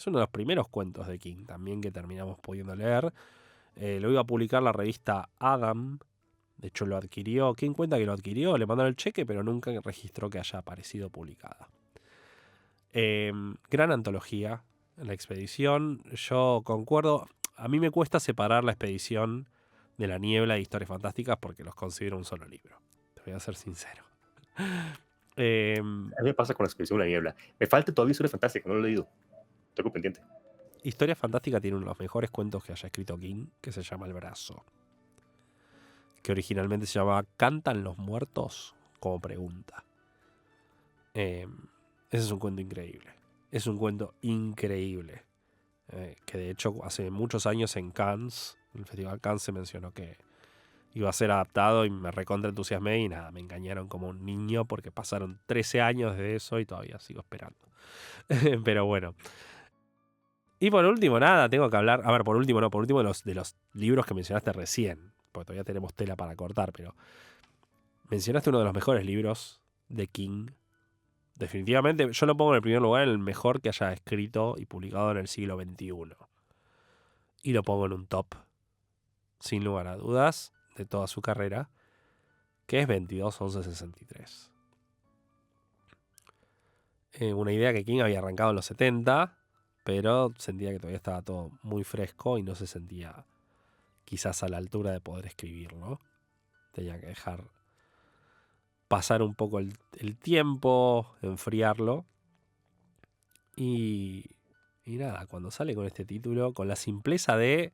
Es uno de los primeros cuentos de King también que terminamos pudiendo leer. Lo iba a publicar la revista Adam. De hecho, lo adquirió. King cuenta que lo adquirió, le mandaron el cheque, pero nunca registró que haya aparecido publicada. Gran antología, la expedición. Yo concuerdo. A mí me cuesta separar la expedición de la niebla de historias fantásticas porque los considero un solo libro. Te voy a ser sincero. A mí me pasa con la expedición de la niebla. Me falta todavía historia fantástica, no lo he leído. Tengo pendiente. Historia Fantástica tiene uno de los mejores cuentos que haya escrito King, que se llama El Brazo. Que originalmente se llamaba ¿Cantan los muertos? Como pregunta. Ese es un cuento increíble. Es un cuento increíble. Que de hecho hace muchos años en Cannes, en el Festival Cannes, se mencionó que iba a ser adaptado y me recontra entusiasmé y nada, me engañaron como un niño porque pasaron 13 años de eso y todavía sigo esperando. Pero bueno. Y por último, nada, tengo que hablar. A ver, por último de los libros que mencionaste recién. Porque todavía tenemos tela para cortar, pero. Mencionaste uno de los mejores libros de King. Definitivamente, yo lo pongo en el primer lugar, en el mejor que haya escrito y publicado en el siglo XXI. Y lo pongo en un top, sin lugar a dudas, de toda su carrera, que es 22-11-63. Una idea que King había arrancado en los 70. Pero sentía que todavía estaba todo muy fresco y no se sentía quizás a la altura de poder escribirlo. Tenía que dejar pasar un poco el tiempo, enfriarlo. Y nada, cuando sale con este título, con la simpleza de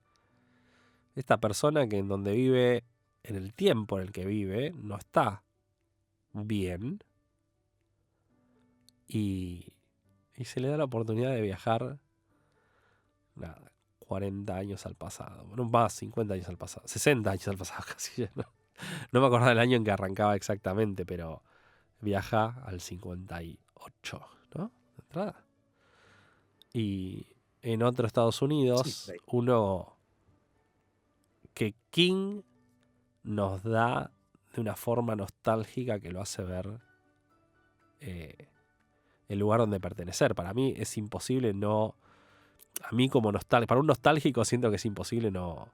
esta persona que en donde vive, en el tiempo en el que vive, no está bien. Y se le da la oportunidad de viajar, nada, 40 años al pasado. Bueno, más, 50 años al pasado. 60 años al pasado casi. No me acuerdo del año en que arrancaba exactamente, pero viaja al 58, ¿no? De entrada. Y en otro Estados Unidos, Sí, ahí. uno que King nos da de una forma nostálgica que lo hace ver el lugar donde pertenecer. Para mí es imposible no... A mí como nostálgico, para un nostálgico siento que es imposible no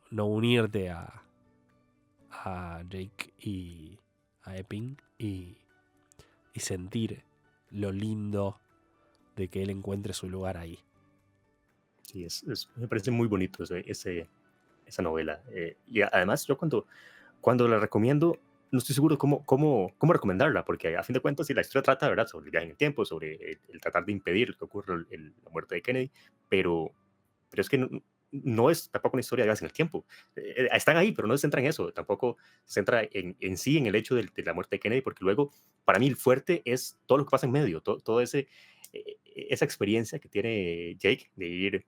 unirte a Jake y a Epping y sentir lo lindo de que él encuentre su lugar ahí. Sí, me parece muy bonito esa novela. Y además, yo cuando la recomiendo, no estoy seguro cómo recomendarla, porque a fin de cuentas, si la historia trata, ¿verdad?, sobre el viaje en el tiempo, sobre el tratar de impedir que ocurra la muerte de Kennedy, pero es que no es tampoco una historia de viajes en el tiempo. Están ahí, pero no se centra en eso, tampoco se centra en sí, en el hecho de la muerte de Kennedy, porque luego, para mí, el fuerte es todo lo que pasa en medio, todo esa experiencia que tiene Jake de ir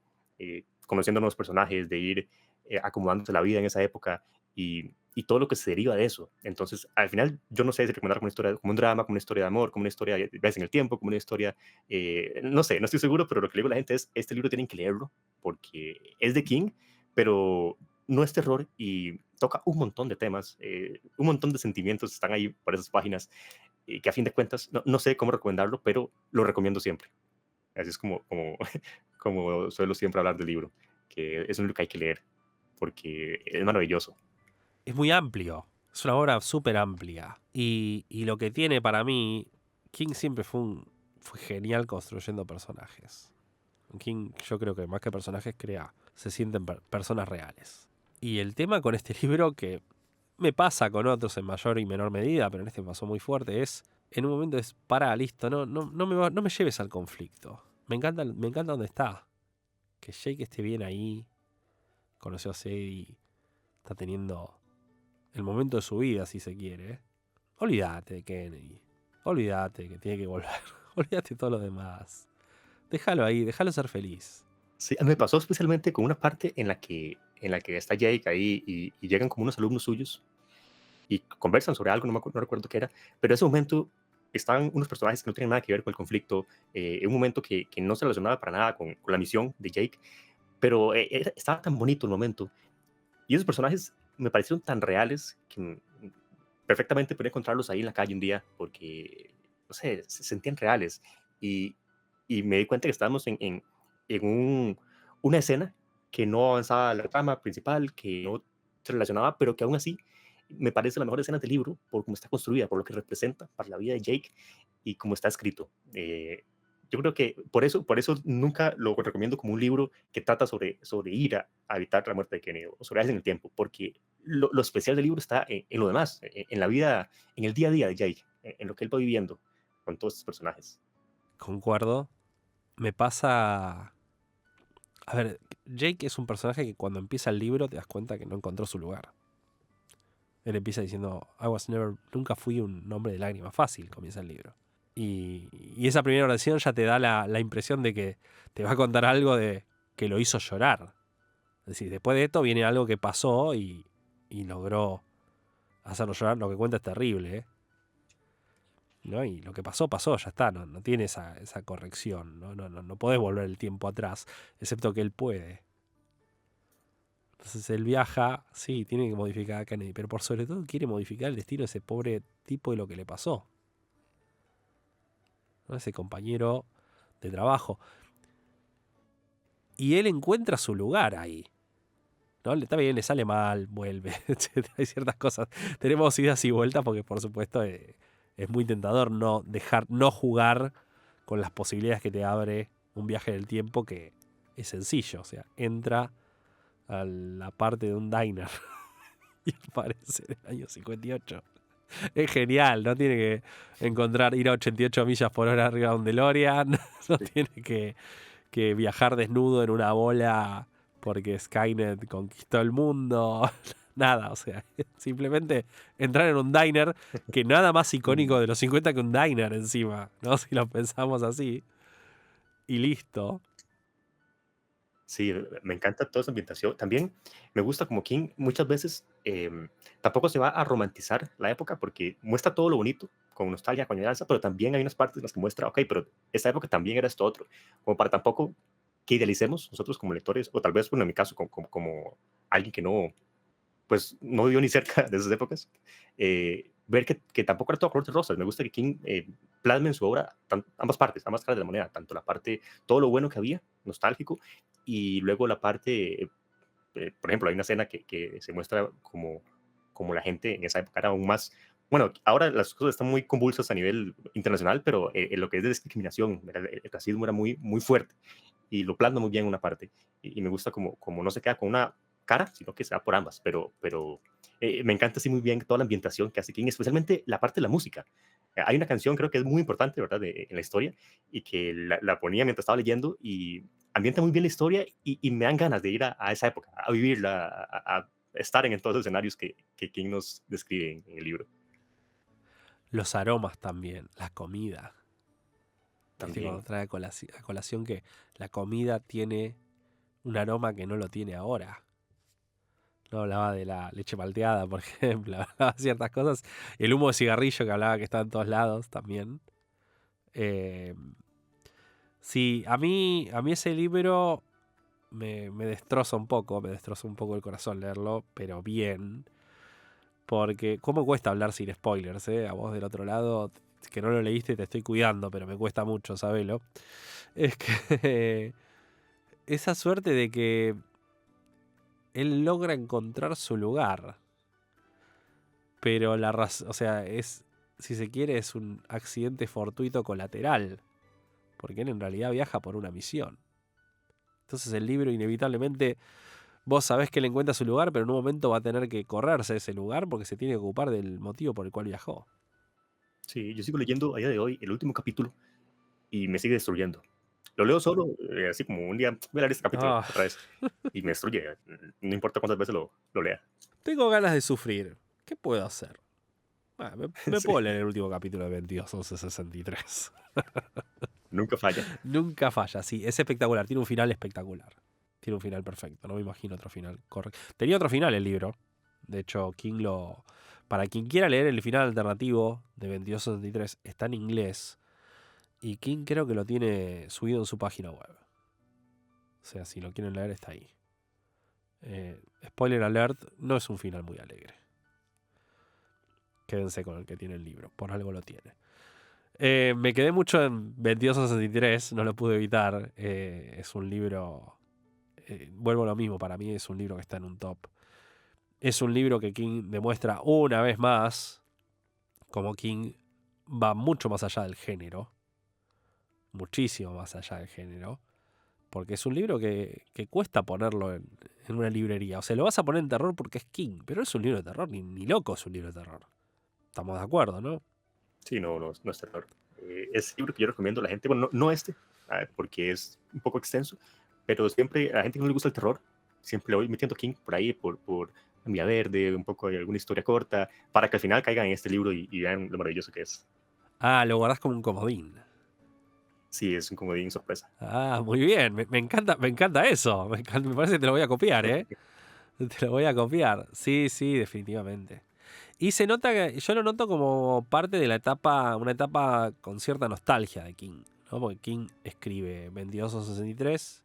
conociendo nuevos personajes, de ir acomodándose la vida en esa época y todo lo que se deriva de eso. Entonces, al final, yo no sé si recomendar como una historia, como un drama, como una historia de amor, como una historia de viajes en el tiempo, como una historia, no sé, no estoy seguro, pero lo que le digo a la gente es, este libro tienen que leerlo, porque es de King, pero no es terror y toca un montón de temas, un montón de sentimientos están ahí por esas páginas, que a fin de cuentas, no sé cómo recomendarlo, pero lo recomiendo siempre. Así es como suelo siempre hablar del libro, que es un libro que hay que leer, porque es maravilloso. Es muy amplio, es una obra súper amplia. Y lo que tiene para mí, King siempre fue genial construyendo personajes. King, yo creo que más que personajes se sienten personas reales. Y el tema con este libro, que me pasa con otros en mayor y menor medida, pero en este me pasó muy fuerte, es, en un momento es, pará, listo, no me lleves al conflicto. Me encanta dónde está. Que Jake esté bien ahí, conoció a Sadie, está teniendo el momento de su vida, si se quiere. Olvídate de Kennedy. Olvídate de que tiene que volver. Olvídate de todo lo demás. Déjalo ahí, déjalo ser feliz. Sí, me pasó especialmente con una parte en la que está Jake ahí y llegan como unos alumnos suyos y conversan sobre algo, no recuerdo qué era, pero en ese momento estaban unos personajes que no tienen nada que ver con el conflicto, en un momento que no se relacionaba para nada con la misión de Jake, pero estaba tan bonito el momento. Y esos personajes me parecieron tan reales que perfectamente podía encontrarlos ahí en la calle un día porque, no sé, se sentían reales. Y y me di cuenta que estábamos una escena que no avanzaba la trama principal, que no se relacionaba, pero que aún así me parece la mejor escena del libro por cómo está construida, por lo que representa para la vida de Jake y cómo está escrito. Yo creo que por eso nunca lo recomiendo como un libro que trata sobre ir a evitar la muerte de Kenny o sobre viajes en el tiempo, porque lo especial del libro está en lo demás, en la vida, en el día a día de Jake, en lo que él va viviendo con todos estos personajes. Concuerdo. Me pasa... A ver, Jake es un personaje que cuando empieza el libro te das cuenta que no encontró su lugar. Él empieza diciendo, nunca fui un hombre de lágrimas fácil, comienza el libro. Y esa primera oración ya te da la impresión de que te va a contar algo de que lo hizo llorar. Es decir, después de esto viene algo que pasó y logró hacerlo llorar. Lo que cuenta es terrible, ¿eh? ¿No? Y lo que pasó, ya está. No tiene esa corrección. No podés volver el tiempo atrás, excepto que él puede. Entonces él viaja, sí, tiene que modificar a Kennedy, pero por sobre todo quiere modificar el destino de ese pobre tipo y lo que le pasó, ¿no? Ese compañero de trabajo. Y él encuentra su lugar ahí, ¿no? Está bien, le sale mal, vuelve, etc. Hay ciertas cosas. Tenemos idas y vueltas porque, por supuesto, es muy tentador no jugar con las posibilidades que te abre un viaje en el tiempo, que es sencillo. O sea, entra a la parte de un diner y aparece en el año 58. Es genial, no tiene que ir a 88 millas por hora arriba de un DeLorean, no tiene que viajar desnudo en una bola porque Skynet conquistó el mundo, nada, o sea, simplemente entrar en un diner, que nada más icónico de los 50 que un diner encima, ¿no? Si lo pensamos así, y listo. Sí, me encanta toda esa ambientación. También me gusta como King muchas veces tampoco se va a romantizar la época porque muestra todo lo bonito, con nostalgia, con añoranza, pero también hay unas partes en las que muestra, ok, pero esa época también era esto otro, como para tampoco que idealicemos nosotros como lectores, o tal vez, bueno, en mi caso, como alguien que no, pues no vivió ni cerca de esas épocas, ver que tampoco era todo color de rosas. Me gusta que King plasme en su obra ambas partes, ambas caras de la moneda, tanto la parte, todo lo bueno que había, nostálgico, y luego la parte, por ejemplo, hay una escena que se muestra como la gente en esa época era aún más, bueno, ahora las cosas están muy convulsas a nivel internacional, pero en lo que es de discriminación, el racismo era muy, muy fuerte, y lo plasma muy bien en una parte, y me gusta como no se queda con una cara, sino que se va por ambas, pero me encanta así muy bien toda la ambientación que hace King, especialmente la parte de la música. Hay una canción, creo que es muy importante, ¿verdad?, en la historia, y que la ponía mientras estaba leyendo, y ambienta muy bien la historia, y me dan ganas de ir a esa época, a vivirla, a estar en todos los escenarios que King nos describe en el libro. Los aromas también, la comida. ¿Viste? También. Cuando trae a colación que la comida tiene un aroma que no lo tiene ahora. No hablaba de la leche malteada, por ejemplo, hablaba de ciertas cosas. El humo de cigarrillo que hablaba que está en todos lados también. Sí, a mí ese libro me destroza un poco el corazón leerlo, pero bien. Porque, ¿cómo cuesta hablar sin spoilers? A vos del otro lado, que no lo leíste, te estoy cuidando, pero me cuesta mucho, sabelo. Es que esa suerte de que él logra encontrar su lugar, pero o sea, si se quiere, es un accidente fortuito colateral, porque él en realidad viaja por una misión. Entonces el libro inevitablemente, vos sabés que él encuentra su lugar, pero en un momento va a tener que correrse de ese lugar porque se tiene que ocupar del motivo por el cual viajó. Sí, yo sigo leyendo a día de hoy el último capítulo y me sigue destruyendo. Lo leo solo, así como un día, voy a leer este capítulo otra vez, y me destruye, no importa cuántas veces lo lea. Tengo ganas de sufrir. ¿Qué puedo hacer? Me Sí, puedo leer el último capítulo de 22-11-63. nunca falla. Nunca falla, sí, es espectacular, tiene un final espectacular. Tiene un final perfecto, no me imagino otro final correcto. Tenía otro final el libro. De hecho, King para quien quiera leer el final alternativo de 22-63, está en inglés. Y King creo que lo tiene subido en su página web. O sea, si lo quieren leer, está ahí. Spoiler alert, no es un final muy alegre. Quédense con el que tiene el libro, por algo lo tiene. Me quedé mucho en 2263, no lo pude evitar. Es un libro... vuelvo a lo mismo, para mí es un libro que está en un top. Es un libro que King demuestra una vez más como King va mucho más allá del género. Muchísimo más allá del género. Porque es un libro que cuesta ponerlo en una librería. O sea, lo vas a poner en terror porque es King, pero no es un libro de terror, ni loco es un libro de terror. Estamos de acuerdo, ¿no? Sí, no es terror. Es libro que yo recomiendo a la gente, bueno, no este, porque es un poco extenso, pero siempre a la gente que no le gusta el terror, siempre le voy metiendo King por ahí, por Vía Verde, un poco de alguna historia corta, para que al final caigan en este libro y vean lo maravilloso que es. Ah, lo guardás como un comodín. Sí, es un comodín sorpresa. Ah, muy bien. Me encanta eso. Me parece que te lo voy a copiar, ¿eh? Te lo voy a copiar. Sí, sí, definitivamente. Y se nota que yo lo noto como parte de la etapa, una etapa con cierta nostalgia de King, ¿no? Porque King escribe 2263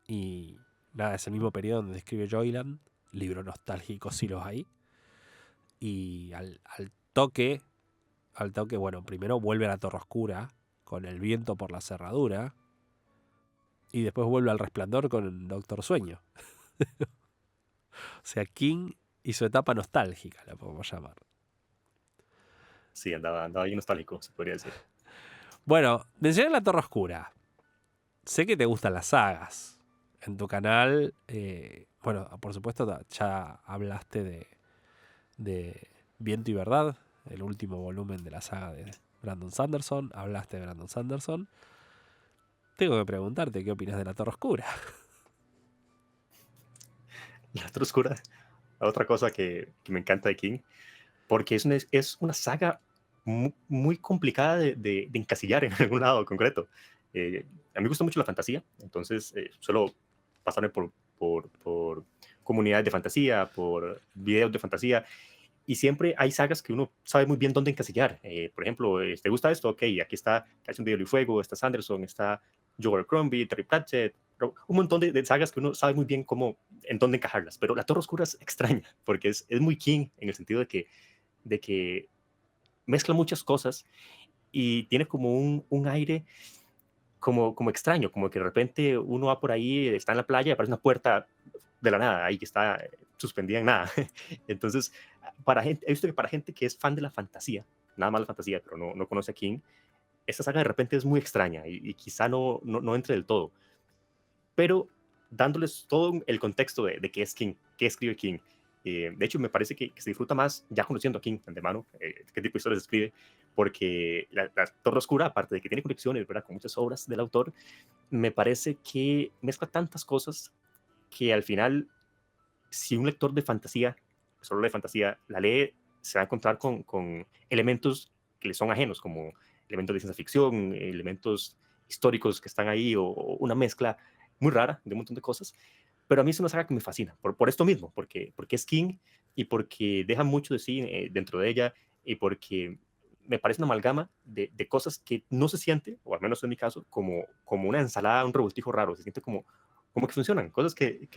y nada, es el mismo periodo donde escribe Joyland, libro nostálgico si los hay. Y al toque, bueno, primero vuelve a la Torre Oscura con el viento por la cerradura y después vuelve al Resplandor con el Doctor Sueño. O sea, King y su etapa nostálgica, la podemos llamar. Sí, andaba ahí nostálgico, se podría decir. Bueno, mencioné la Torre Oscura. Sé que te gustan las sagas. En tu canal, bueno, por supuesto ya hablaste de Viento y Verdad, el último volumen de la saga de Brandon Sanderson. Hablaste de Brandon Sanderson. Tengo que preguntarte qué opinas de la Torre Oscura. La Torre Oscura, otra cosa que me encanta de King, porque es una saga muy complicada de encasillar en algún lado concreto. A mí me gusta mucho la fantasía, entonces suelo pasarme por comunidades de fantasía, por videos de fantasía, y siempre hay sagas que uno sabe muy bien dónde encasillar. Por ejemplo, ¿te gusta esto? Ok, aquí está Canción de Hielo y Fuego, está Sanderson, está Joe Crombie, Terry Pratchett, un montón de sagas que uno sabe muy bien en dónde encajarlas. Pero La Torre Oscura es extraña, porque es muy King en el sentido de que mezcla muchas cosas y tiene como un aire como extraño, como que de repente uno va por ahí, está en la playa y aparece una puerta de la nada, ahí que está suspendida en nada. Entonces, he visto que para gente que es fan de la fantasía, nada más la fantasía, pero no conoce a King, esta saga de repente es muy extraña y quizá no entre del todo. Pero dándoles todo el contexto de qué es King, qué escribe King. De hecho, me parece que se disfruta más ya conociendo a King de antemano, qué tipo de historias escribe, porque la Torre Oscura, aparte de que tiene conexiones, ¿verdad?, con muchas obras del autor, me parece que mezcla tantas cosas que al final, si un lector de fantasía, solo de fantasía, la lee, se va a encontrar con elementos que le son ajenos, como elementos de ciencia ficción, elementos históricos que están ahí, o una mezcla muy rara de un montón de cosas. Pero a mí es una saga que me fascina, por esto mismo, porque es King y porque deja mucho de sí dentro de ella y porque me parece una amalgama de cosas que no se siente, o al menos en mi caso, como una ensalada, un revoltijo raro. Se siente como que funcionan, cosas que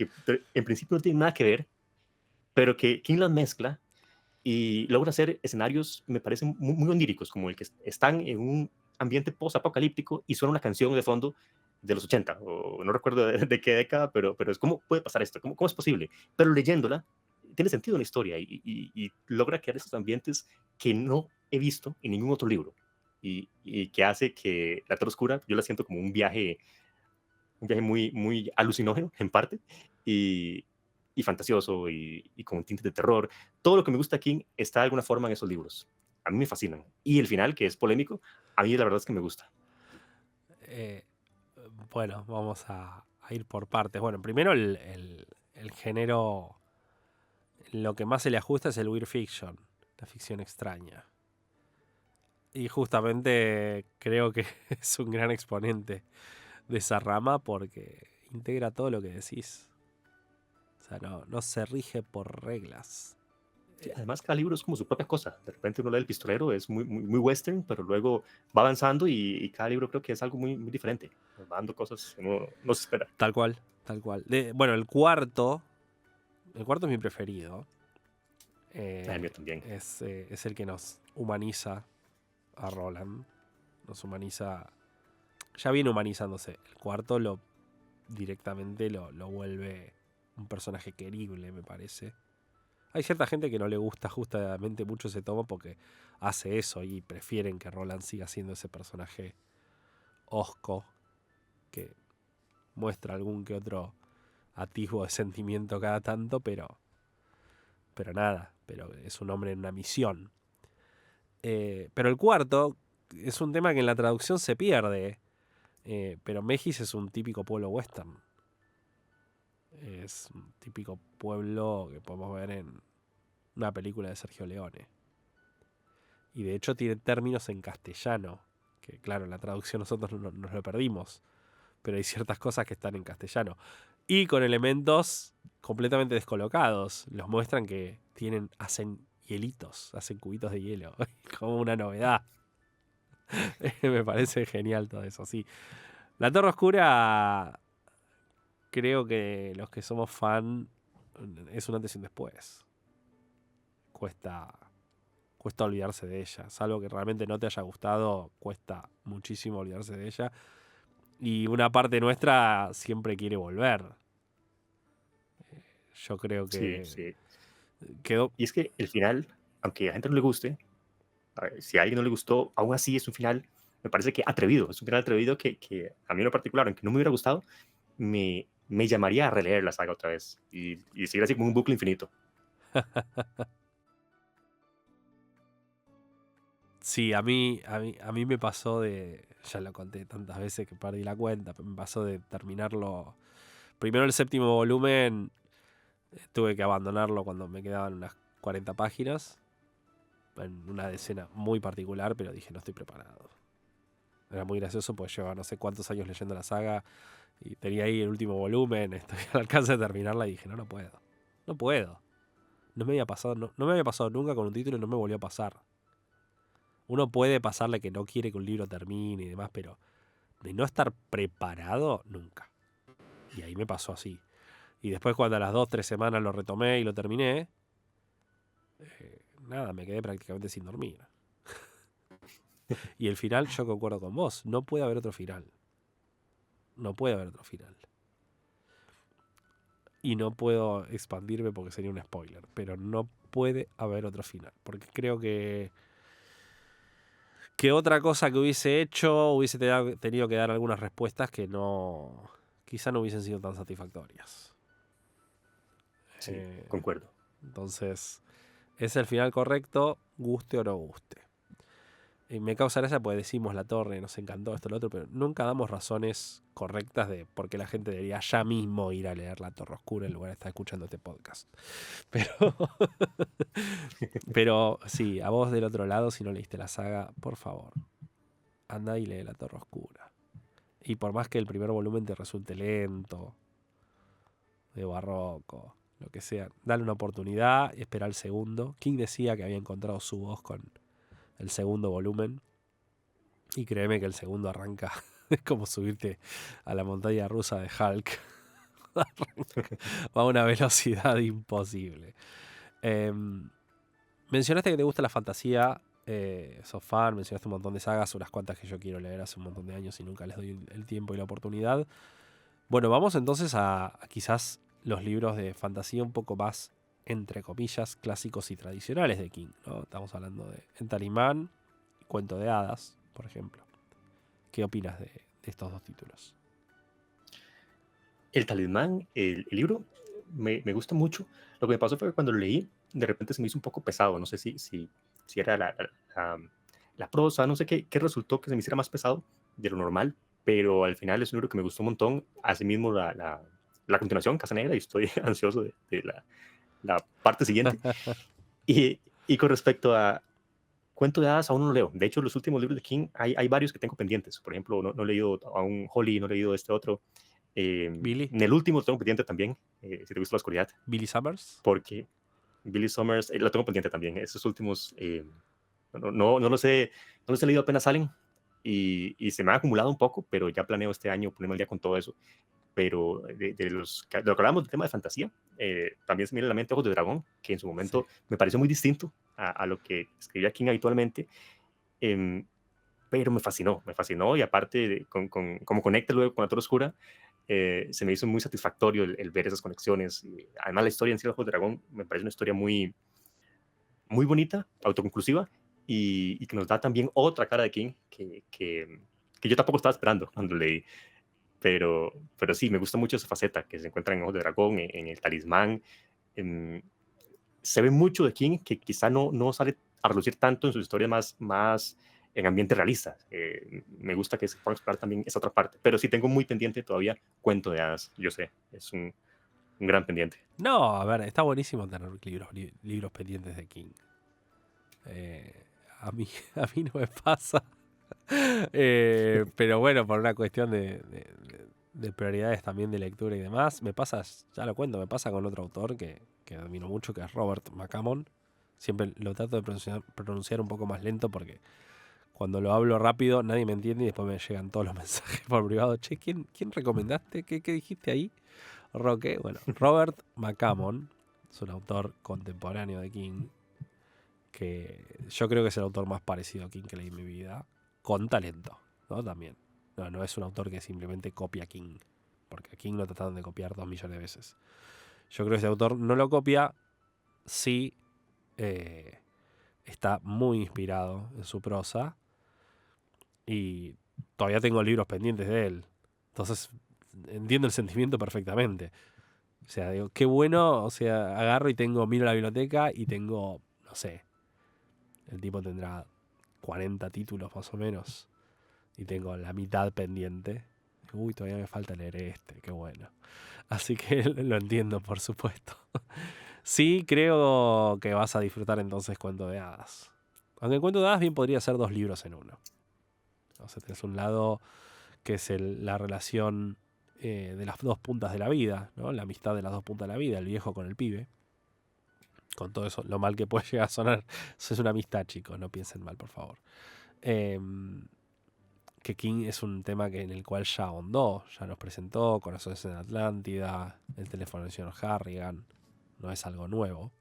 en principio no tienen nada que ver, pero que King las mezcla y logra hacer escenarios, me parecen muy oníricos, como el que están en un ambiente post-apocalíptico y suena una canción de fondo de los 80, o no recuerdo de qué década, pero es cómo puede pasar esto, cómo es posible. Pero leyéndola, tiene sentido en la historia y logra crear esos ambientes que no he visto en ningún otro libro y que hace que La Torre Oscura yo la siento como un viaje muy alucinógeno en parte y fantasioso y con tintes de terror. Todo lo que me gusta de King está de alguna forma en esos libros. A mí me fascinan. Y el final, que es polémico, a mí la verdad es que me gusta. Eh, bueno, vamos a ir por partes. Bueno, primero el género, lo que más se le ajusta es el weird fiction, la ficción extraña. Y justamente creo que es un gran exponente de esa rama porque integra todo lo que decís. O sea, no se rige por reglas. Sí, además, cada libro es como su propia cosa. De repente uno lee El Pistolero, es muy western, pero luego va avanzando y cada libro creo que es algo muy diferente. Va dando cosas que uno no se espera. Tal cual, tal cual. Bueno, el cuarto es mi preferido. El mío también. Es el que nos humaniza a Roland. nos humaniza. Ya viene humanizándose. El cuarto directamente lo vuelve un personaje querible, me parece. Hay cierta gente que no le gusta justamente mucho ese tomo porque hace eso y prefieren que Roland siga siendo ese personaje hosco que muestra algún que otro atisbo de sentimiento cada tanto, pero nada, pero es un hombre en una misión. Pero el cuarto es un tema que en la traducción se pierde, pero Mejis es un típico pueblo western. Es un típico pueblo que podemos ver en una película de Sergio Leone. Y de hecho tiene términos en castellano, que claro, en la traducción nosotros nos lo perdimos, pero hay ciertas cosas que están en castellano. Y con elementos completamente descolocados. Los muestran que hacen hielitos, hacen cubitos de hielo, como una novedad. Me parece genial todo eso, sí. La Torre Oscura, creo que los que somos fan, es un antes y un después. Cuesta olvidarse de ella. Salvo que realmente no te haya gustado, cuesta muchísimo olvidarse de ella. Y una parte nuestra siempre quiere volver. Yo creo que Sí. quedó. Y es que el final, aunque a la gente no le guste, si a alguien no le gustó, aún así es un final, me parece que atrevido. Es un final atrevido que a mí en lo particular, aunque no me hubiera gustado, me llamaría a releer la saga otra vez y seguir así como un bucle infinito. Sí, a mí me pasó ya lo conté tantas veces que perdí la cuenta, me pasó de terminarlo. Primero el séptimo volumen, tuve que abandonarlo cuando me quedaban unas 40 páginas, en una decena muy particular, pero dije, no estoy preparado. Era muy gracioso porque llevaba no sé cuántos años leyendo la saga y tenía ahí el último volumen, estoy al alcance de terminarla y dije, no puedo. No me había pasado nunca con un título y no me volvió a pasar. Uno puede pasarle que no quiere que un libro termine y demás, pero de no estar preparado, nunca. Y ahí me pasó así. Y después cuando a las 2-3 semanas lo retomé y lo terminé, nada, me quedé prácticamente sin dormir. Y el final, yo concuerdo con vos, no puede haber otro final. No puede haber otro final. Y no puedo expandirme porque sería un spoiler, pero no puede haber otro final. Porque creo que otra cosa que hubiese hecho hubiese tenido que dar algunas respuestas que quizá no hubiesen sido tan satisfactorias. Sí, concuerdo. Entonces, es el final correcto, guste o no guste. Y me causa gracia porque decimos La Torre, nos encantó esto, lo otro, pero nunca damos razones correctas de por qué la gente debería ya mismo ir a leer La Torre Oscura en lugar de estar escuchando este podcast. Pero sí, a vos del otro lado, si no leíste la saga, por favor, anda y lee La Torre Oscura. Y por más que el primer volumen te resulte lento, de barroco, lo que sea, dale una oportunidad y espera el segundo. King decía que había encontrado su voz con el segundo volumen. Y créeme que el segundo arranca. Es como subirte a la montaña rusa de Hulk. Va a una velocidad imposible. Mencionaste que te gusta la fantasía. Sos fan, mencionaste un montón de sagas, unas cuantas que yo quiero leer hace un montón de años y nunca les doy el tiempo y la oportunidad. Bueno, vamos entonces a quizás los libros de fantasía un poco más, entre comillas, clásicos y tradicionales de King, ¿no? Estamos hablando de El Talimán y Cuento de Hadas, por ejemplo. ¿Qué opinas de estos dos títulos? El Talismán, el libro, me gusta mucho. Lo que me pasó fue que cuando lo leí, de repente se me hizo un poco pesado. No sé si era la prosa, no sé qué resultó que se me hiciera más pesado de lo normal, pero al final es un libro que me gustó un montón. Asimismo, la continuación, Casa Negra, y estoy ansioso de la parte siguiente. Y con respecto a Cuento de Hadas, aún no lo leo. De hecho, los últimos libros de King, hay varios que tengo pendientes. Por ejemplo, no he leído aún Holly, no he leído este otro. Billy. En el último lo tengo pendiente también, si te gusta la oscuridad. Billy Summers. Porque Billy Summers lo tengo pendiente también. Esos últimos no los he leído, apenas salen y se me ha acumulado un poco, pero ya planeo este año ponerme al día con todo eso. Pero de lo que hablamos del tema de fantasía, también se me viene a la mente Ojos de Dragón, que en su momento me pareció muy distinto a lo que escribía King habitualmente. pero me fascinó y aparte, como conecta luego con La Torre Oscura, se me hizo muy satisfactorio el ver esas conexiones. Y además, la historia en sí de Ojos de Dragón me parece una historia muy, muy bonita, autoconclusiva, y que nos da también otra cara de King que yo tampoco estaba esperando cuando leí. Pero sí, me gusta mucho esa faceta que se encuentra en Ojos de Dragón, en el talismán. em, Se ve mucho de King que quizá no sale a relucir tanto en sus historias más en ambientes realistas. Me gusta que se pueda explorar también esa otra parte, pero sí tengo muy pendiente todavía Cuento de Hadas, yo sé, es un gran pendiente. No, a ver, está buenísimo tener libros pendientes de King. A mí, a mí no me pasa. Pero bueno, por una cuestión de prioridades también de lectura y demás, me pasa, ya lo cuento, me pasa con otro autor que admiro mucho, que es Robert McCammon. Siempre lo trato de pronunciar un poco más lento porque cuando lo hablo rápido nadie me entiende y después me llegan todos los mensajes por privado. Che, ¿quién recomendaste? ¿Qué dijiste ahí? Roque. Bueno, Robert McCammon es un autor contemporáneo de King que yo creo que es el autor más parecido a King que leí en mi vida, con talento, ¿no? También. No es un autor que simplemente copia a King, porque a King lo trataron de copiar 2 millones de veces. Yo creo que ese autor no lo copia, sí está muy inspirado en su prosa y todavía tengo libros pendientes de él. Entonces entiendo el sentimiento perfectamente. O sea, digo, qué bueno, o sea, agarro y miro la biblioteca y tengo, no sé, el tipo tendrá 40 títulos más o menos y tengo la mitad pendiente. Uy, todavía me falta leer este, qué bueno. Así que lo entiendo, por supuesto. Sí, creo que vas a disfrutar entonces Cuento de Hadas. Aunque el Cuento de Hadas bien podría ser 2 libros en uno. O sea, tenés un lado que es la relación de las 2 puntas de la vida, ¿no? La amistad de las 2 puntas de la vida, el viejo con el pibe. Con todo eso, lo mal que puede llegar a sonar. Eso es una amistad, chicos, no piensen mal, por favor. Que King es un tema en el cual ya ahondó, ya nos presentó Corazones en Atlántida, El teléfono del señor Harrigan, no es algo nuevo.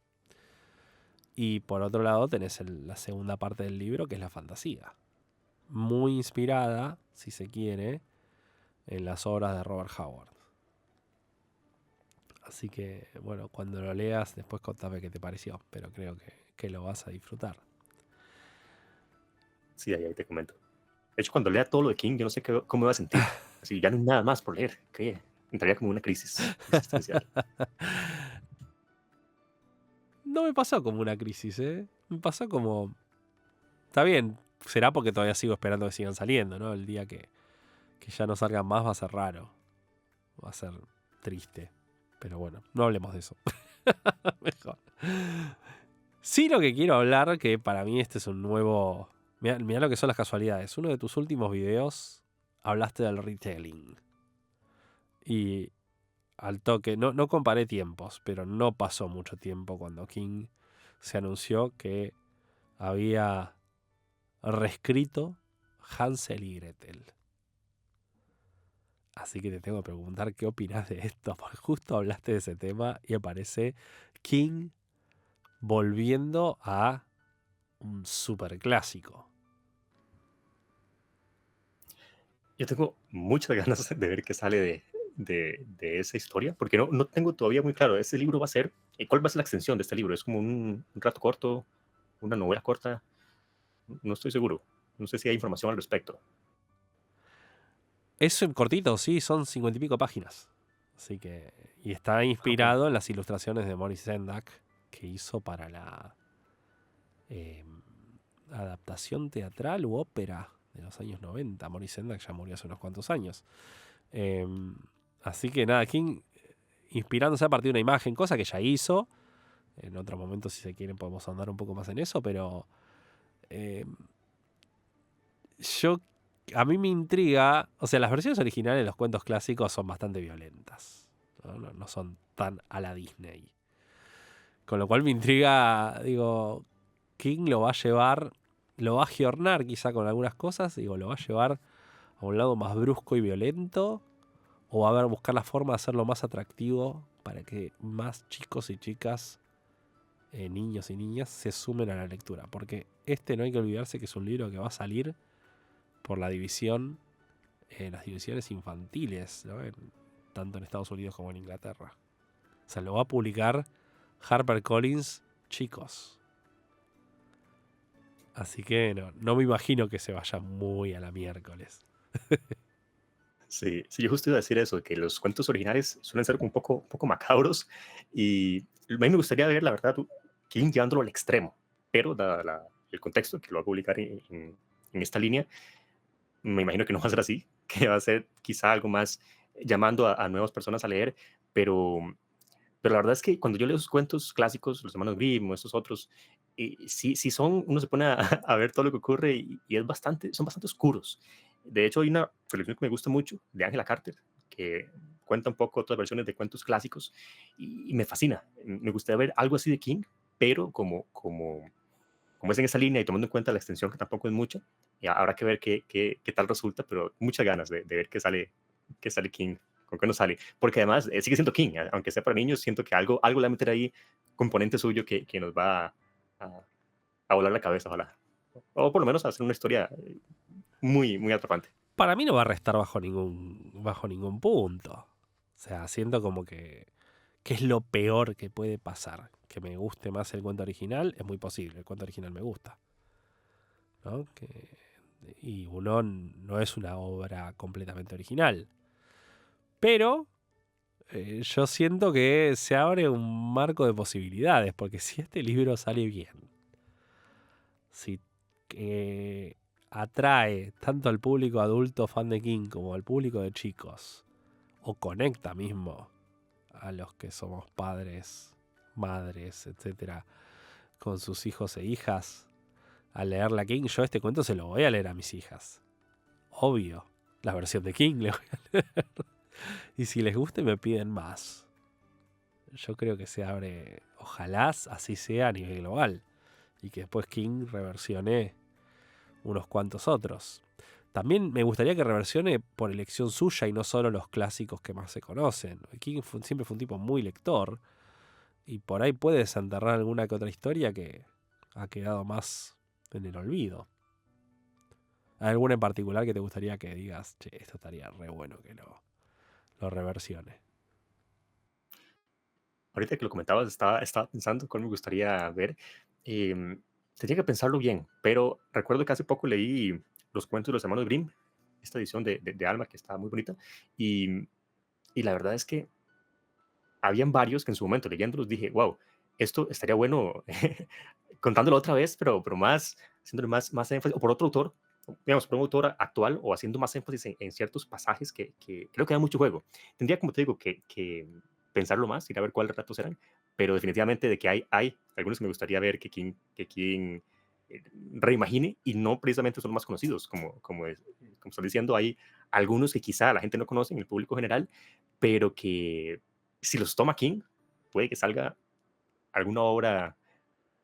Y por otro lado tenés la segunda parte del libro, que es la fantasía, muy inspirada, si se quiere, en las obras de Robert Howard. Así que, bueno, cuando lo leas, después contame qué te pareció, pero creo que lo vas a disfrutar. Sí, ahí te comento. De hecho, cuando lea todo lo de King, yo no sé cómo me voy a sentir. Así, ya no hay nada más por leer. ¿Qué? Entraría como una crisis existencial. No me pasó como una crisis, ¿eh? Me pasó como... Está bien, será porque todavía sigo esperando que sigan saliendo, ¿no? El día que ya no salgan más va a ser raro. Va a ser triste. Pero bueno, no hablemos de eso. Mejor. Sí, lo que quiero hablar, que para mí este es un nuevo... Mirá lo que son las casualidades. Uno de tus últimos videos hablaste del retelling. Y al toque, no comparé tiempos, pero no pasó mucho tiempo cuando King se anunció que había reescrito Hansel y Gretel. Así que te tengo que preguntar qué opinas de esto, porque justo hablaste de ese tema y aparece King volviendo a un superclásico. Yo tengo muchas ganas de ver qué sale de esa historia, porque no tengo todavía muy claro. Ese libro va a ser, ¿cuál va a ser la extensión de este libro? ¿Es como un rato corto, una novela corta? No estoy seguro. No sé si hay información al respecto. Es cortito, sí, son 50 y pico páginas. Así que. Y está inspirado en las ilustraciones de Maurice Sendak que hizo para la adaptación teatral u ópera de los años 90. Maurice Sendak ya murió hace unos cuantos años. Así que nada, King inspirándose a partir de una imagen, cosa que ya hizo. En otro momento, si se quieren, podemos andar un poco más en eso, pero a mí me intriga, o sea, las versiones originales de los cuentos clásicos son bastante violentas, no son tan a la Disney. Con lo cual me intriga, digo, King lo va a giornar quizá con algunas cosas, digo, lo va a llevar a un lado más brusco y violento, o va a buscar la forma de hacerlo más atractivo para que más chicos y chicas, niños y niñas, se sumen a la lectura. Porque no hay que olvidarse que es un libro que va a salir por la división, las divisiones infantiles, ¿no? Tanto en Estados Unidos como en Inglaterra. O sea, lo va a publicar HarperCollins, chicos. Así que no me imagino que se vaya muy a la miércoles. Sí, sí, yo justo iba a decir eso, que los cuentos originales suelen ser un poco macabros y a mí me gustaría ver, la verdad, King llevándolo al extremo, pero dado el contexto que lo va a publicar en esta línea, me imagino que no va a ser así, que va a ser quizá algo más llamando a nuevas personas a leer, pero, pero la verdad es que cuando yo leo esos cuentos clásicos, los hermanos Grimm o estos otros, sí son, uno se pone a ver todo lo que ocurre y son bastante oscuros. De hecho, hay una colección que me gusta mucho de Angela Carter, que cuenta un poco otras versiones de cuentos clásicos y me fascina. Me gustaría ver algo así de King, pero como es en esa línea y tomando en cuenta la extensión que tampoco es mucha, ya habrá que ver qué tal resulta, pero muchas ganas de ver qué sale King, con qué no sale. Porque además sigue siendo King, aunque sea para niños, siento que algo le va a meter ahí, componente suyo que nos va a, a volar la cabeza, ojalá. O por lo menos a hacer una historia muy, muy atrapante. Para mí no va a restar bajo ningún punto. O sea, siento como que es lo peor que puede pasar. Que me guste más el cuento original, es muy posible. El cuento original me gusta, ¿no? Y uno no es una obra completamente original. Pero yo siento que se abre un marco de posibilidades. Porque si este libro sale bien, si atrae tanto al público adulto fan de King como al público de chicos, o conecta mismo a los que somos padres, madres, etcétera, con sus hijos e hijas, al leer la King, yo este cuento se lo voy a leer a mis hijas. Obvio, la versión de King le voy a leer. Y si les guste me piden más. Yo creo que se abre, ojalá así sea a nivel global, y que después King reversione unos cuantos otros. También me gustaría que reversione por elección suya y no solo los clásicos que más se conocen. King siempre fue un tipo muy lector y por ahí puede desenterrar alguna que otra historia que ha quedado más en el olvido. ¿Hay alguna en particular que te gustaría que digas, che, esto estaría re bueno que lo reversione? Ahorita que lo comentabas, estaba pensando cuál me gustaría ver. Tendría que pensarlo bien, pero recuerdo que hace poco leí los cuentos de los hermanos Grimm, esta edición de Alma, que estaba muy bonita, y, y la verdad es que habían varios que en su momento leyéndolos dije, wow, esto estaría bueno contándolo otra vez, pero más, haciéndole más énfasis, o por otro autor, digamos, por un autor actual, o haciendo más énfasis en ciertos pasajes que creo que da mucho juego. Tendría, como te digo, que pensarlo más, ir a ver cuáles relatos eran, pero definitivamente de que hay algunos que me gustaría ver que King reimagine, y no precisamente son los más conocidos, como están diciendo, hay algunos que quizá la gente no conoce en el público general, pero que si los toma King, puede que salga alguna obra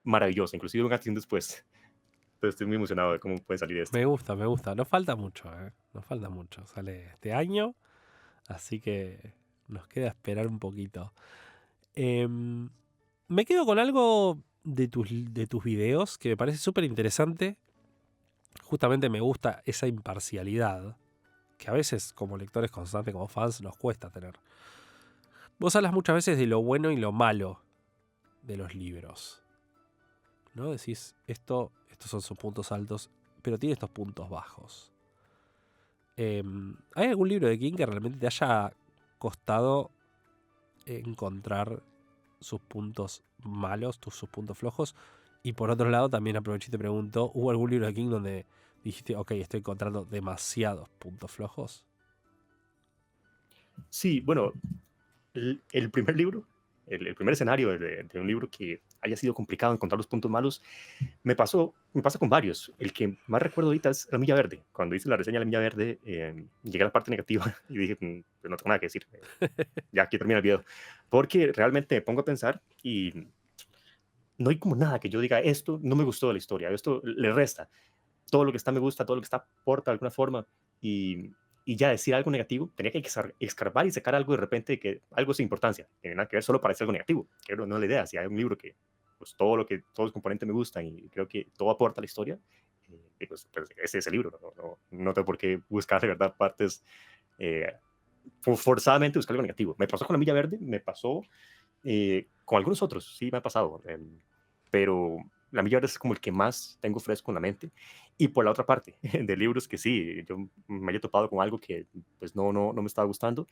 maravillosa, inclusive un antes y un después. Entonces estoy muy emocionado de cómo puede salir esto. Me gusta, me gusta. No falta mucho, ¿eh? No falta mucho. Sale este año, así que nos queda esperar un poquito. Me quedo con algo de tus videos que me parece súper interesante. Justamente me gusta esa imparcialidad que a veces como lectores constantes, como fans, nos cuesta tener. Vos hablas muchas veces de lo bueno y lo malo de los libros, ¿no? Decís, estos son sus puntos altos, pero tiene estos puntos bajos. ¿Hay algún libro de King que realmente te haya costado encontrar sus puntos malos, sus puntos flojos? Y por otro lado, también aproveché y te pregunto, ¿hubo algún libro de King donde dijiste, ok, estoy encontrando demasiados puntos flojos? Sí, bueno, el primer libro, el primer escenario de un libro que haya sido complicado encontrar los puntos malos, me pasa con varios. El que más recuerdo ahorita es La Milla Verde. Cuando hice la reseña de La Milla Verde, llegué a la parte negativa y dije, pues no tengo nada que decir, ya aquí termina el video. Porque realmente me pongo a pensar y no hay como nada que yo diga, esto no me gustó de la historia, esto le resta. Todo lo que está me gusta, todo lo que está aporta de alguna forma, y, y ya decir algo negativo, tenía que escarbar y sacar algo de repente, que algo sin importancia, que tiene nada que ver, solo para decir algo negativo, que no es la idea. Si hay un libro que pues todos los componentes me gustan y creo que todo aporta a la historia, y pues ese es el libro, no tengo por qué buscar de verdad partes, forzadamente buscar algo negativo. Me pasó con La Milla Verde, me pasó con algunos otros, sí me ha pasado, pero La Milla Verde es como el que más tengo fresco en la mente. Y por la otra parte, de libros que sí, yo me haya topado con algo que pues no me estaba gustando,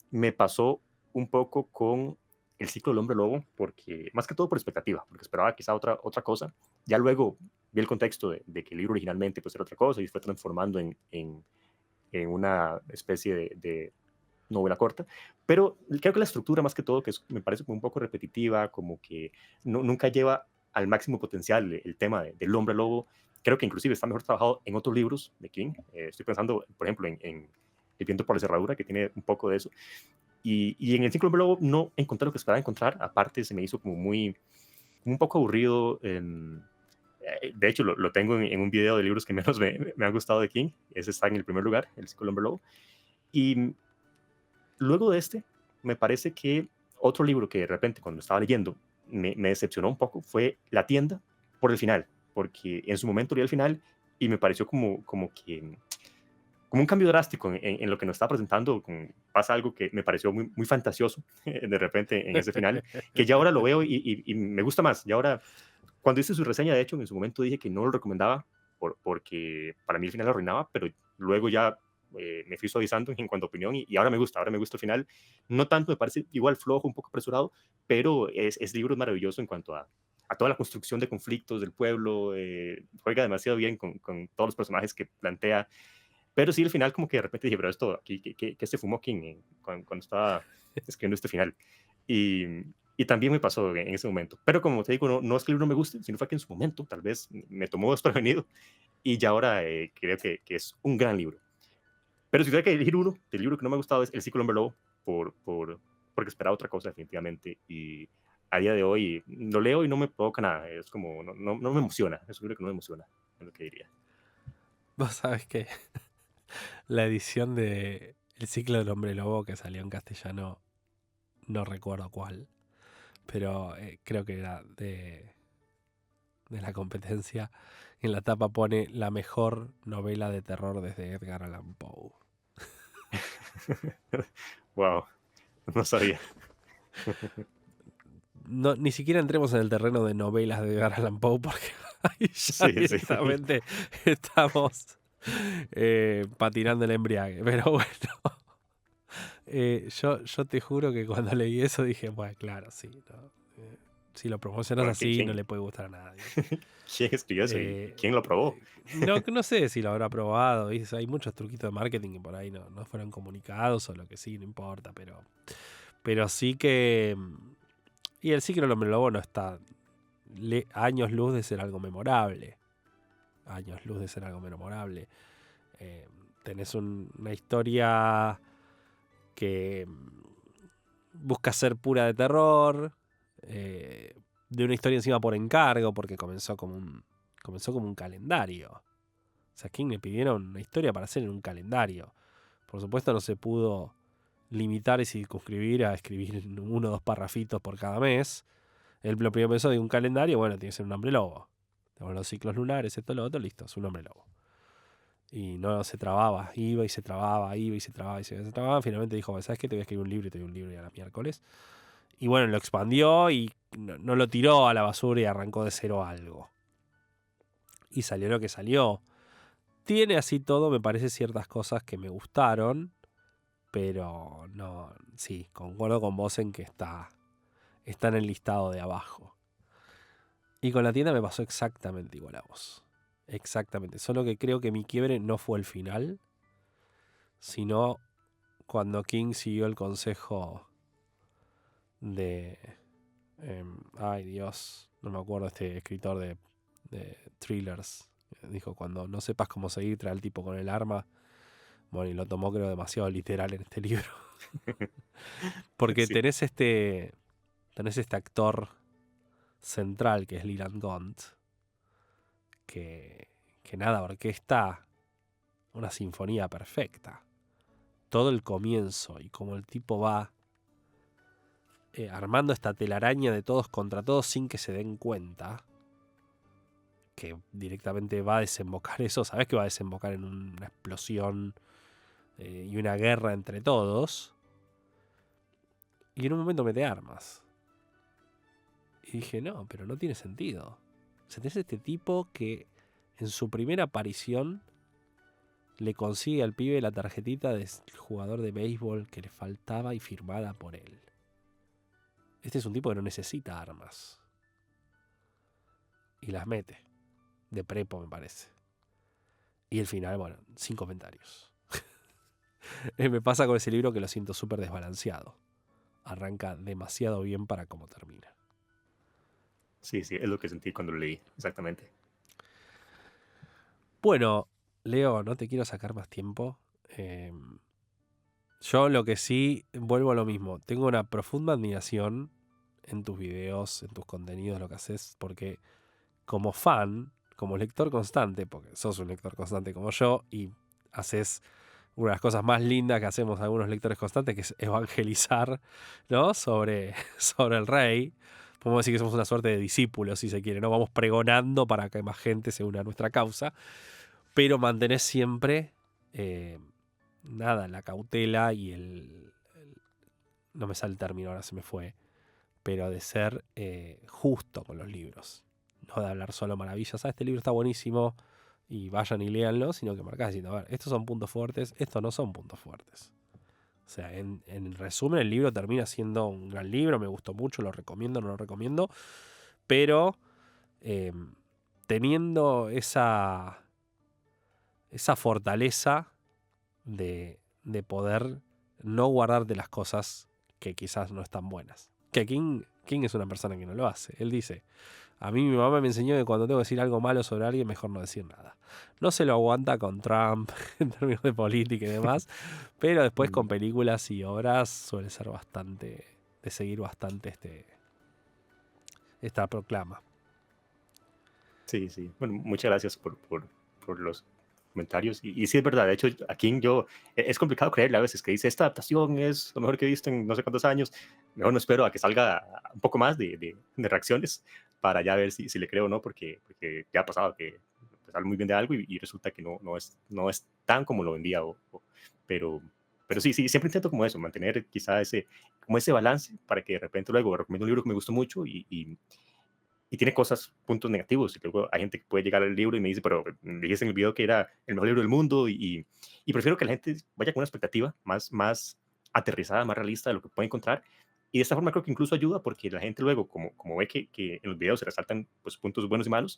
me pasó un poco con El ciclo del hombre lobo, porque más que todo por expectativa, porque esperaba quizá otra cosa. Ya luego vi el contexto de que el libro originalmente pues era otra cosa y fue transformando en una especie de novela corta, pero creo que la estructura más que todo, me parece como un poco repetitiva, como que nunca lleva al máximo potencial el tema del hombre lobo. Creo que inclusive está mejor trabajado en otros libros de King. Estoy pensando, por ejemplo, en El viento por la cerradura, que tiene un poco de eso. Y en El ciclo del hombre lobo no encontré lo que esperaba encontrar. Aparte, se me hizo como un poco aburrido. De hecho, lo tengo en un video de libros que menos me han gustado de King. Ese está en el primer lugar, El ciclo del hombre lobo. Y luego de este, me parece que otro libro que de repente cuando estaba leyendo me decepcionó un poco fue La tienda, por el final, porque en su momento leí el final y me pareció como un cambio drástico en lo que nos está presentando. Pasa algo que me pareció muy fantasioso de repente en ese final, que ya ahora lo veo y me gusta más. Y ahora, cuando hice su reseña, de hecho, en su momento dije que no lo recomendaba porque para mí el final lo arruinaba, pero luego ya me fui suavizando en cuanto a opinión y ahora me gusta el final. No tanto, me parece igual flojo, un poco apresurado, pero libro es maravilloso en cuanto a toda la construcción de conflictos del pueblo. Juega demasiado bien con todos los personajes que plantea. Pero sí, al final como que de repente dije, pero esto aquí, ¿qué se fumó King cuando estaba escribiendo este final? Y, y también me pasó en ese momento. Pero como te digo, no es que el libro no me guste, sino fue que en su momento tal vez me tomó desprevenido y ya ahora creo que es un gran libro. Pero si tuviera que elegir uno del libro que no me ha gustado es El ciclo del hombre lobo, porque esperaba otra cosa definitivamente. Y a día de hoy lo leo y no me provoca nada. Es como, no me emociona. Es un libro que no me emociona, es lo que diría. Vos sabés que la edición de El ciclo del hombre lobo que salió en castellano, no recuerdo cuál, pero creo que era de la competencia. En la tapa pone la mejor novela de terror desde Edgar Allan Poe. Wow, no sabía. No, ni siquiera entremos en el terreno de novelas de Edgar Allan Poe porque ahí ya Sí. directamente estamos patinando el embriague. Pero bueno, yo te juro que cuando leí eso dije, bueno, claro, sí, ¿no? Si lo promocionas Bueno, así no le puede gustar a nadie. ¿Quién escribió eso y quién lo aprobó? No sé si lo habrá probado. Hay muchos truquitos de marketing que por ahí no fueron comunicados o lo que sí, no importa. Pero sí que... Y el ciclo del hombre lobo no está años luz de ser algo memorable. Años luz de ser algo memorable. Tenés una historia que busca ser pura de terror. De una historia encima por encargo, porque comenzó como un calendario. O sea, a King le pidieron una historia para hacer en un calendario. Por supuesto no se pudo limitar y circunscribir a escribir 1 o 2 parrafitos por cada mes. Él lo primero pensó de un calendario, bueno, tiene que ser un hombre lobo. Tenemos los ciclos lunares, esto, lo otro, listo, es un hombre lobo. Y no se trababa, iba y se trababa, Finalmente dijo, ¿sabes qué? Te voy a escribir un libro y te doy un libro ya la miércoles. Y bueno, lo expandió y no lo tiró a la basura y arrancó de cero algo. Y salió lo que salió. Tiene así todo, me parece, ciertas cosas que me gustaron. Pero no, sí, concuerdo con vos en que está en el listado de abajo. Y con la tienda me pasó exactamente igual a vos. Exactamente. Solo que creo que mi quiebre no fue el final, sino cuando King siguió el consejo de... ay Dios, no me acuerdo, este escritor de thrillers. Dijo, cuando no sepas cómo seguir, trae al tipo con el arma. Bueno, y lo tomó creo demasiado literal en este libro. Porque Sí. tenés este actor central que es Leland Gaunt, que nada, orquesta una sinfonía perfecta. Todo el comienzo y como el tipo va armando esta telaraña de todos contra todos sin que se den cuenta, que directamente va a desembocar eso, sabes que va a desembocar en una explosión y una guerra entre todos. Y en un momento mete armas. Y dije, no, pero no tiene sentido. O sea, tenés este tipo que en su primera aparición le consigue al pibe la tarjetita del jugador de béisbol que le faltaba y firmada por él. Este es un tipo que no necesita armas. Y las mete. De prepo, me parece. Y el final, bueno, sin comentarios. Me pasa con ese libro que lo siento súper desbalanceado. Arranca demasiado bien para cómo termina. Sí, sí, es lo que sentí cuando lo leí, exactamente. Bueno, Leo, no te quiero sacar más tiempo. Yo lo que sí, vuelvo a lo mismo. Tengo una profunda admiración en tus videos, en tus contenidos, lo que haces, porque como fan, como lector constante, porque sos un lector constante como yo, y haces una de las cosas más lindas que hacemos algunos lectores constantes, que es evangelizar, ¿no? sobre el rey. Podemos decir que somos una suerte de discípulos, si se quiere, ¿no? Vamos pregonando para que más gente se una a nuestra causa, pero mantenés siempre, la cautela y no me sale el término, ahora se me fue, pero de ser justo con los libros. No de hablar solo maravillas, este libro está buenísimo y vayan y léanlo, sino que marcás diciendo, a ver, estos son puntos fuertes, estos no son puntos fuertes. O sea, en resumen, el libro termina siendo un gran libro, me gustó mucho, lo recomiendo, no lo recomiendo, pero teniendo esa fortaleza de poder no guardarte las cosas que quizás no están buenas. Que King es una persona que no lo hace. Él dice, a mí mi mamá me enseñó que cuando tengo que decir algo malo sobre alguien, mejor no decir nada. No se lo aguanta con Trump en términos de política y demás, pero después con películas y obras suele ser bastante, de seguir bastante esta proclama. Sí, sí. Bueno, muchas gracias por los comentarios. Y sí, es verdad. De hecho, aquí es complicado creerle a veces que dice, esta adaptación es lo mejor que he visto en no sé cuántos años. Mejor no espero a que salga un poco más de reacciones para ya ver si le creo o no, porque ya ha pasado que pues, habla muy bien de algo y resulta que no es tan como lo vendía. Pero sí, siempre intento como eso, mantener quizá ese balance para que de repente luego recomiendo un libro que me gustó mucho y tiene puntos negativos. Y luego hay gente que puede llegar al libro y me dice, pero dijiste en el video que era el mejor libro del mundo y prefiero que la gente vaya con una expectativa más aterrizada, más realista de lo que puede encontrar. Y de esta forma creo que incluso ayuda porque la gente luego, como ve que en los videos se resaltan pues, puntos buenos y malos,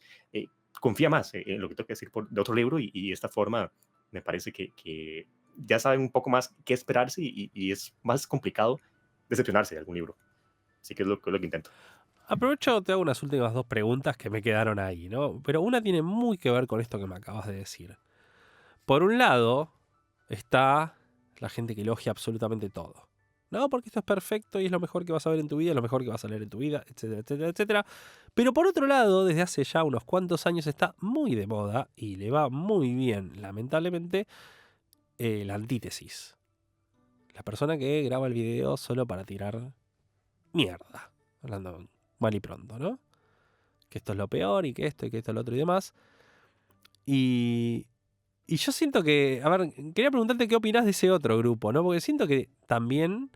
confía más en lo que tengo que decir de otro libro y de esta forma me parece que ya saben un poco más qué esperarse y es más complicado decepcionarse de algún libro. Así que es lo que intento. Aprovecho, te hago unas últimas 2 preguntas que me quedaron ahí, ¿no? Pero una tiene muy que ver con esto que me acabas de decir. Por un lado, está la gente que elogia absolutamente todo. No, porque esto es perfecto y es lo mejor que vas a ver en tu vida, es lo mejor que vas a leer en tu vida, etcétera, etcétera, etcétera. Pero por otro lado, desde hace ya unos cuantos años está muy de moda y le va muy bien, lamentablemente, la antítesis. La persona que graba el video solo para tirar mierda. Hablando mal y pronto, ¿no? Que esto es lo peor y que esto es lo otro y demás. Y yo siento que, a ver, quería preguntarte qué opinás de ese otro grupo, ¿no? Porque siento que también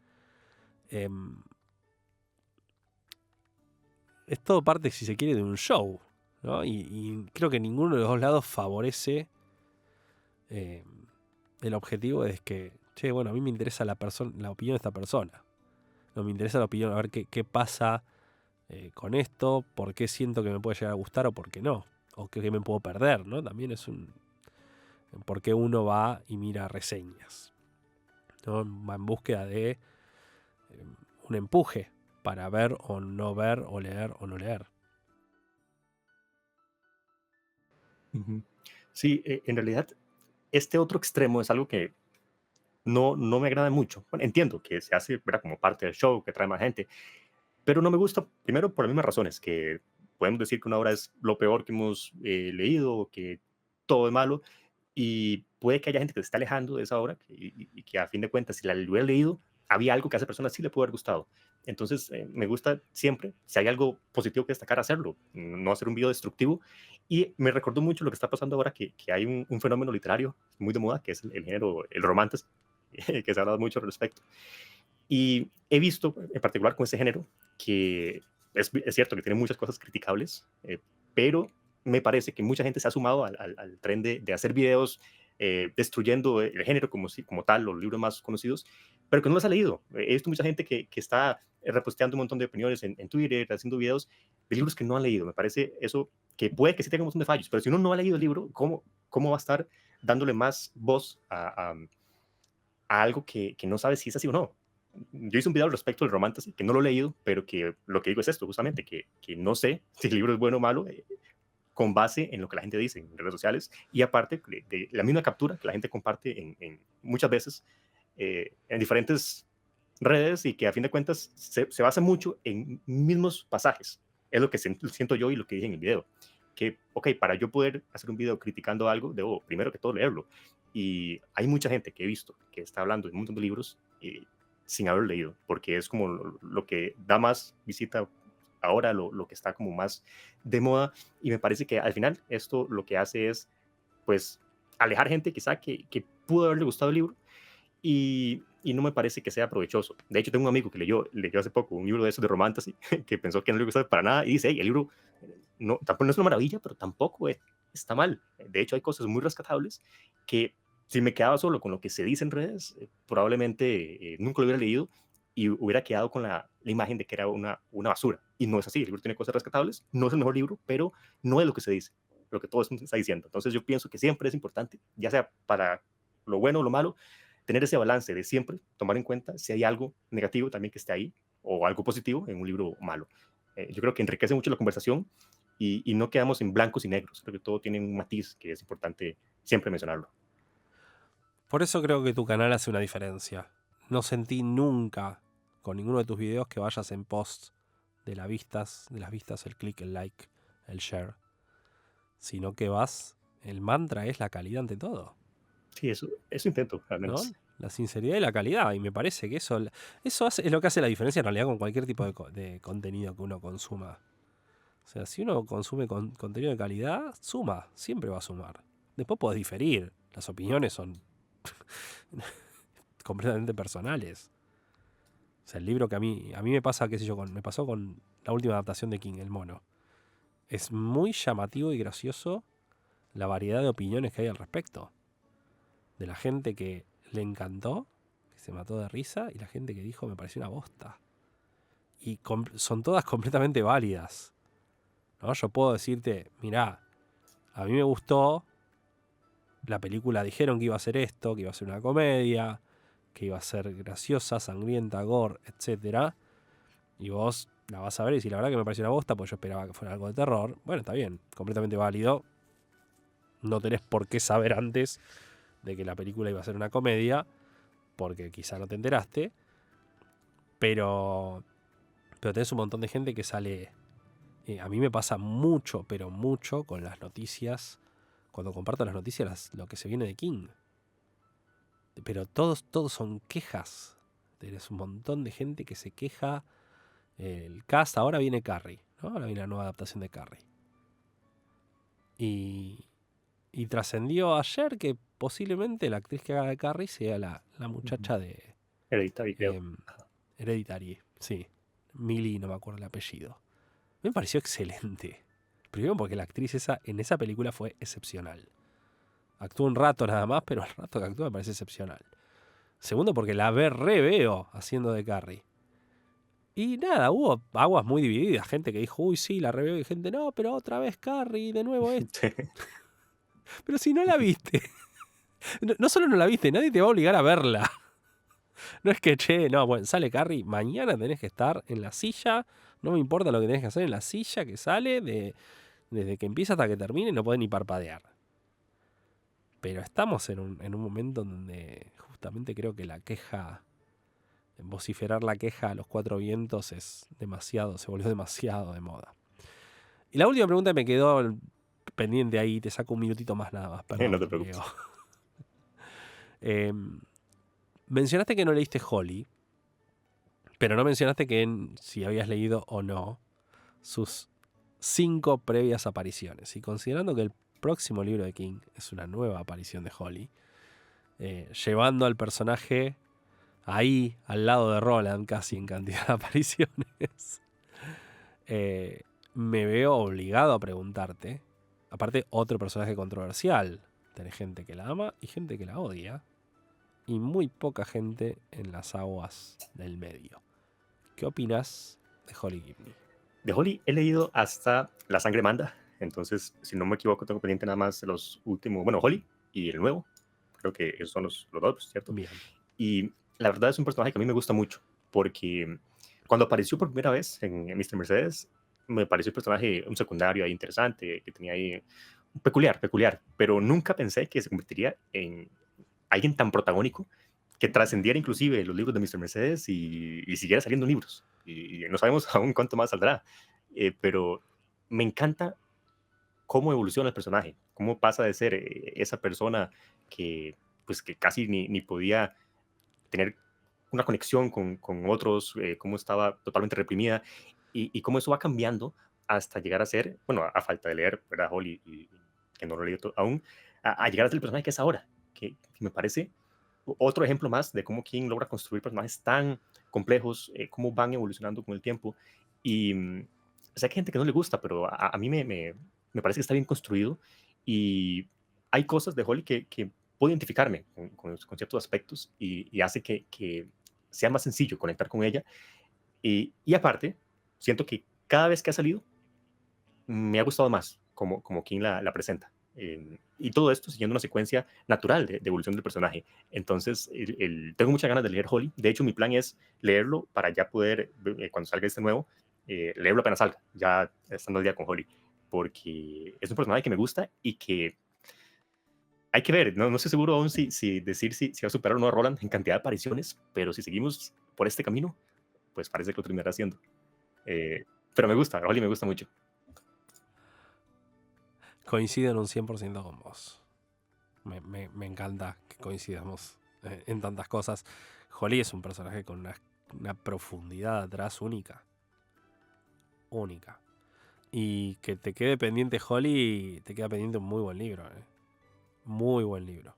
es todo parte, si se quiere, de un show, ¿no? Y creo que ninguno de los dos lados favorece el objetivo de que, che, bueno, a mí me interesa la opinión de esta persona. No me interesa la opinión, a ver qué pasa con esto, por qué siento que me puede llegar a gustar o por qué no. O qué me puedo perder, ¿no? También es por qué uno va y mira reseñas, ¿no? Va en búsqueda de un empuje para ver o no ver, o leer o no leer. Sí, en realidad, este otro extremo es algo que no me agrada mucho. Bueno, entiendo que se hace como parte del show, que trae más gente, pero no me gusta, primero, por las mismas razones, que podemos decir que una obra es lo peor que hemos leído, que todo es malo, y puede que haya gente que se está alejando de esa obra y que a fin de cuentas, si la hubiera leído, había algo que a esa persona sí le pudo haber gustado. Entonces, me gusta siempre, si hay algo positivo que destacar, hacerlo, no hacer un video destructivo. Y me recordó mucho lo que está pasando ahora, que hay un fenómeno literario muy de moda, que es el género, el romance, que se ha hablado mucho al respecto. Y he visto, en particular con ese género, que es cierto que tiene muchas cosas criticables, pero me parece que mucha gente se ha sumado al tren de hacer videos destruyendo el género como, como tal, los libros más conocidos, pero que no los ha leído. He visto mucha gente que está reposteando un montón de opiniones en Twitter, haciendo videos de libros que no han leído. Me parece eso que puede que sí tenga un montón de fallos, pero si uno no ha leído el libro, ¿cómo va a estar dándole más voz a algo que no sabe si es así o no? Yo hice un video al respecto del Romantasy, que no lo he leído, pero que lo que digo es esto, justamente, que no sé si el libro es bueno o malo, con base en lo que la gente dice en redes sociales, y aparte de la misma captura que la gente comparte muchas veces en diferentes redes, y que a fin de cuentas se basa mucho en mismos pasajes. Es lo que siento yo y lo que dije en el video. Que, ok, para yo poder hacer un video criticando algo, debo primero que todo leerlo. Y hay mucha gente que he visto que está hablando de un montón de libros sin haberlo leído, porque es como lo que da más visita ahora, lo que está como más de moda. Y me parece que al final esto lo que hace es, pues, alejar gente quizá que pudo haberle gustado el libro, y no me parece que sea provechoso. De hecho, tengo un amigo que leyó hace poco un libro de esos de Romantasy, que pensó que no le gustaba para nada, y dice, hey, el libro tampoco no es una maravilla, pero tampoco está mal. De hecho, hay cosas muy rescatables que, si me quedaba solo con lo que se dice en redes, probablemente nunca lo hubiera leído y hubiera quedado con la imagen de que era una basura. Y no es así. El libro tiene cosas rescatables, no es el mejor libro, pero no es lo que se dice, lo que todo el mundo está diciendo. Entonces yo pienso que siempre es importante, ya sea para lo bueno o lo malo, tener ese balance de siempre tomar en cuenta si hay algo negativo también que esté ahí, o algo positivo en un libro malo. Yo creo que enriquece mucho la conversación, y no quedamos en blancos y negros. Creo que todo tiene un matiz que es importante siempre mencionarlo. Por eso creo que tu canal hace una diferencia. No sentí nunca con ninguno de tus videos que vayas en post de las vistas, el click, el like, el share, sino que el mantra es la calidad ante todo. Sí, eso intento, al menos. ¿No? La sinceridad y la calidad, y me parece que eso es lo que hace la diferencia en realidad con cualquier tipo de contenido que uno consuma. O sea, si uno consume contenido de calidad, suma, siempre va a sumar. Después podés diferir, las opiniones son completamente personales. O sea, el libro que a mí me pasa, qué sé yo, me pasó con la última adaptación de King, El Mono. Es muy llamativo y gracioso la variedad de opiniones que hay al respecto. De la gente que le encantó, que se mató de risa, y la gente que dijo me pareció una bosta. Y son todas completamente válidas, ¿no? Yo puedo decirte, mirá, a mí me gustó la película, dijeron que iba a ser esto, que iba a ser una comedia, que iba a ser graciosa, sangrienta, gore, etc. Y vos la vas a ver y si la verdad que me pareció una bosta, pues yo esperaba que fuera algo de terror. Bueno, está bien, completamente válido. No tenés por qué saber antes de que la película iba a ser una comedia, porque quizá no te enteraste. Pero tenés un montón de gente que sale... a mí me pasa mucho, pero mucho con las noticias. Cuando comparto las noticias, lo que se viene de King. Pero todos son quejas. Tenés un montón de gente que se queja. El cast, ahora viene Carrie, ¿no? Ahora viene la nueva adaptación de Carrie. Y trascendió ayer que posiblemente la actriz que haga de Carrie sea la muchacha de Hereditary, sí. Millie, no me acuerdo el apellido. Me pareció excelente. Primero porque la actriz en esa película fue excepcional. Actuó un rato nada más, pero el rato que actuó me parece excepcional. Segundo porque la reveo haciendo de Carrie. Y nada, hubo aguas muy divididas. Gente que dijo, uy, sí, la reveo. Y gente, no, pero otra vez Carrie, de nuevo esto. Pero si no la viste. No solo no la viste, nadie te va a obligar a verla. No es que, bueno, sale Carrie, mañana tenés que estar en la silla. No me importa lo que tenés que hacer en la silla que sale, desde que empieza hasta que termine, no podés ni parpadear. Pero estamos en un momento donde justamente creo que la queja, vociferar la queja a los cuatro vientos se volvió demasiado de moda. Y la última pregunta me quedó pendiente ahí, te saco un minutito más nada más, perdón. No te preocupes. Mencionaste que no leíste Holly, Pero no mencionaste si habías leído o no sus 5 previas apariciones. Y considerando que el próximo libro de King es una nueva aparición de Holly, llevando al personaje ahí, al lado de Roland, casi en cantidad de apariciones, me veo obligado a preguntarte, aparte otro personaje controversial, tenés gente que la ama y gente que la odia, y muy poca gente en las aguas del medio. ¿Qué opinas de Holly Gibney? De Holly he leído hasta La sangre manda, entonces, si no me equivoco, tengo pendiente nada más los últimos, bueno, Holly y el nuevo, creo que esos son los dos, ¿cierto? Bien. Y la verdad es un personaje que a mí me gusta mucho, porque cuando apareció por primera vez en Mr. Mercedes, me pareció un personaje, un secundario ahí interesante, que tenía ahí un peculiar, pero nunca pensé que se convertiría en alguien tan protagónico que trascendiera inclusive los libros de Mr. Mercedes y siguiera saliendo libros. Y no sabemos aún cuánto más saldrá, pero me encanta cómo evoluciona el personaje, cómo pasa de ser esa persona que, pues, que casi ni podía tener una conexión con otros, cómo estaba totalmente reprimida y cómo eso va cambiando hasta llegar a ser, bueno, a falta de leer, ¿verdad? Holly, y que no lo he leído aún, a llegar a ser el personaje que es ahora, que me parece otro ejemplo más de cómo King logra construir personajes tan complejos, cómo van evolucionando con el tiempo. Y sé que hay gente que no le gusta, pero a mí me parece que está bien construido y hay cosas de Holly que puedo identificarme con ciertos aspectos y hace que sea más sencillo conectar con ella. Y aparte, siento que cada vez que ha salido, me ha gustado más como King la presenta. Y todo esto siguiendo una secuencia natural de evolución del personaje. Entonces, tengo muchas ganas de leer Holly. De hecho, mi plan es leerlo para ya poder, cuando salga este nuevo, leerlo apenas salga, ya estando al día con Holly. Porque es un personaje que me gusta y que hay que ver. No estoy seguro aún si decir si va a superar o no a Roland en cantidad de apariciones, pero si seguimos por este camino, pues parece que lo terminará haciendo. Pero me gusta, Holly me gusta mucho. Coincido en un 100% con vos. Me encanta que coincidamos en tantas cosas. Holly es un personaje con una profundidad atrás única. Única. Y que te quede pendiente Holly, te queda pendiente un muy buen libro. Muy buen libro.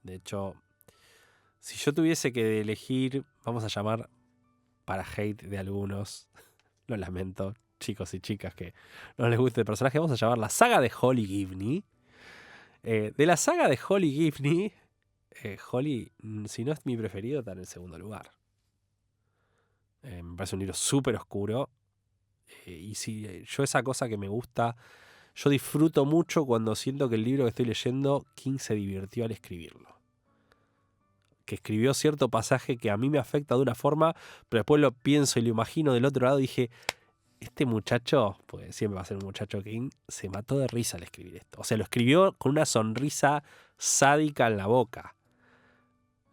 De hecho, si yo tuviese que elegir, vamos a llamar para hate de algunos, lo lamento, chicos y chicas que no les guste el personaje, vamos a llamar la saga de Holly Gibney. De la saga de Holly Gibney, Holly, si no es mi preferido, está en el segundo lugar. Me parece un libro súper oscuro. Y si yo esa cosa que me gusta, yo disfruto mucho cuando siento que el libro que estoy leyendo, King se divirtió al escribirlo. Que escribió cierto pasaje que a mí me afecta de una forma, pero después lo pienso y lo imagino del otro lado y dije, este muchacho, pues siempre va a ser un muchacho King, se mató de risa al escribir esto. O sea, lo escribió con una sonrisa sádica en la boca,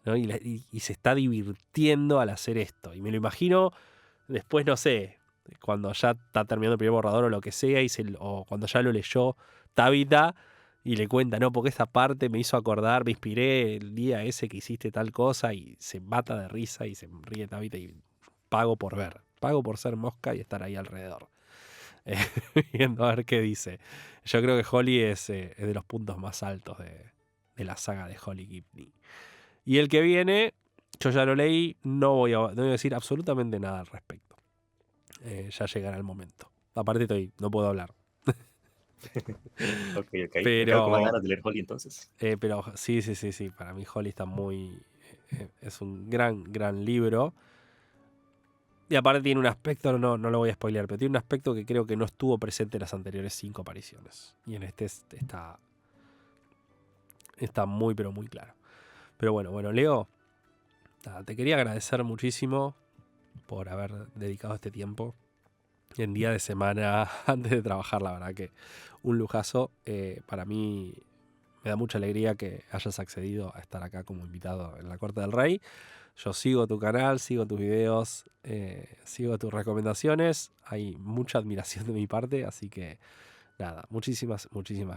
¿no? Y se está divirtiendo al hacer esto. Y me lo imagino después, no sé, cuando ya está terminando el primer borrador o lo que sea, o cuando ya lo leyó Tabitha y le cuenta, no, porque esta parte me hizo acordar, me inspiré el día ese que hiciste tal cosa, y se mata de risa y se ríe Tabitha y pago por ver. Pago por ser mosca y estar ahí alrededor. Viendo a ver qué dice. Yo creo que Holly es de los puntos más altos de la saga de Holly Gibney. Y el que viene, yo ya lo leí, no voy a decir absolutamente nada al respecto. Ya llegará el momento. Aparte no puedo hablar. Ok. Me quedo con más ganas de leer Holly entonces. Pero sí. Para mí Holly está muy... es un gran libro. Y aparte tiene un aspecto, no lo voy a spoilear, pero tiene un aspecto que creo que no estuvo presente en las anteriores 5 apariciones. Y en este está muy, pero muy claro. Pero bueno, Leo, te quería agradecer muchísimo por haber dedicado este tiempo en día de semana antes de trabajar. La verdad que un lujazo. Para mí me da mucha alegría que hayas accedido a estar acá como invitado en la Corte del Rey. Yo sigo tu canal, sigo tus videos, sigo tus recomendaciones. Hay mucha admiración de mi parte, así que nada, muchísimas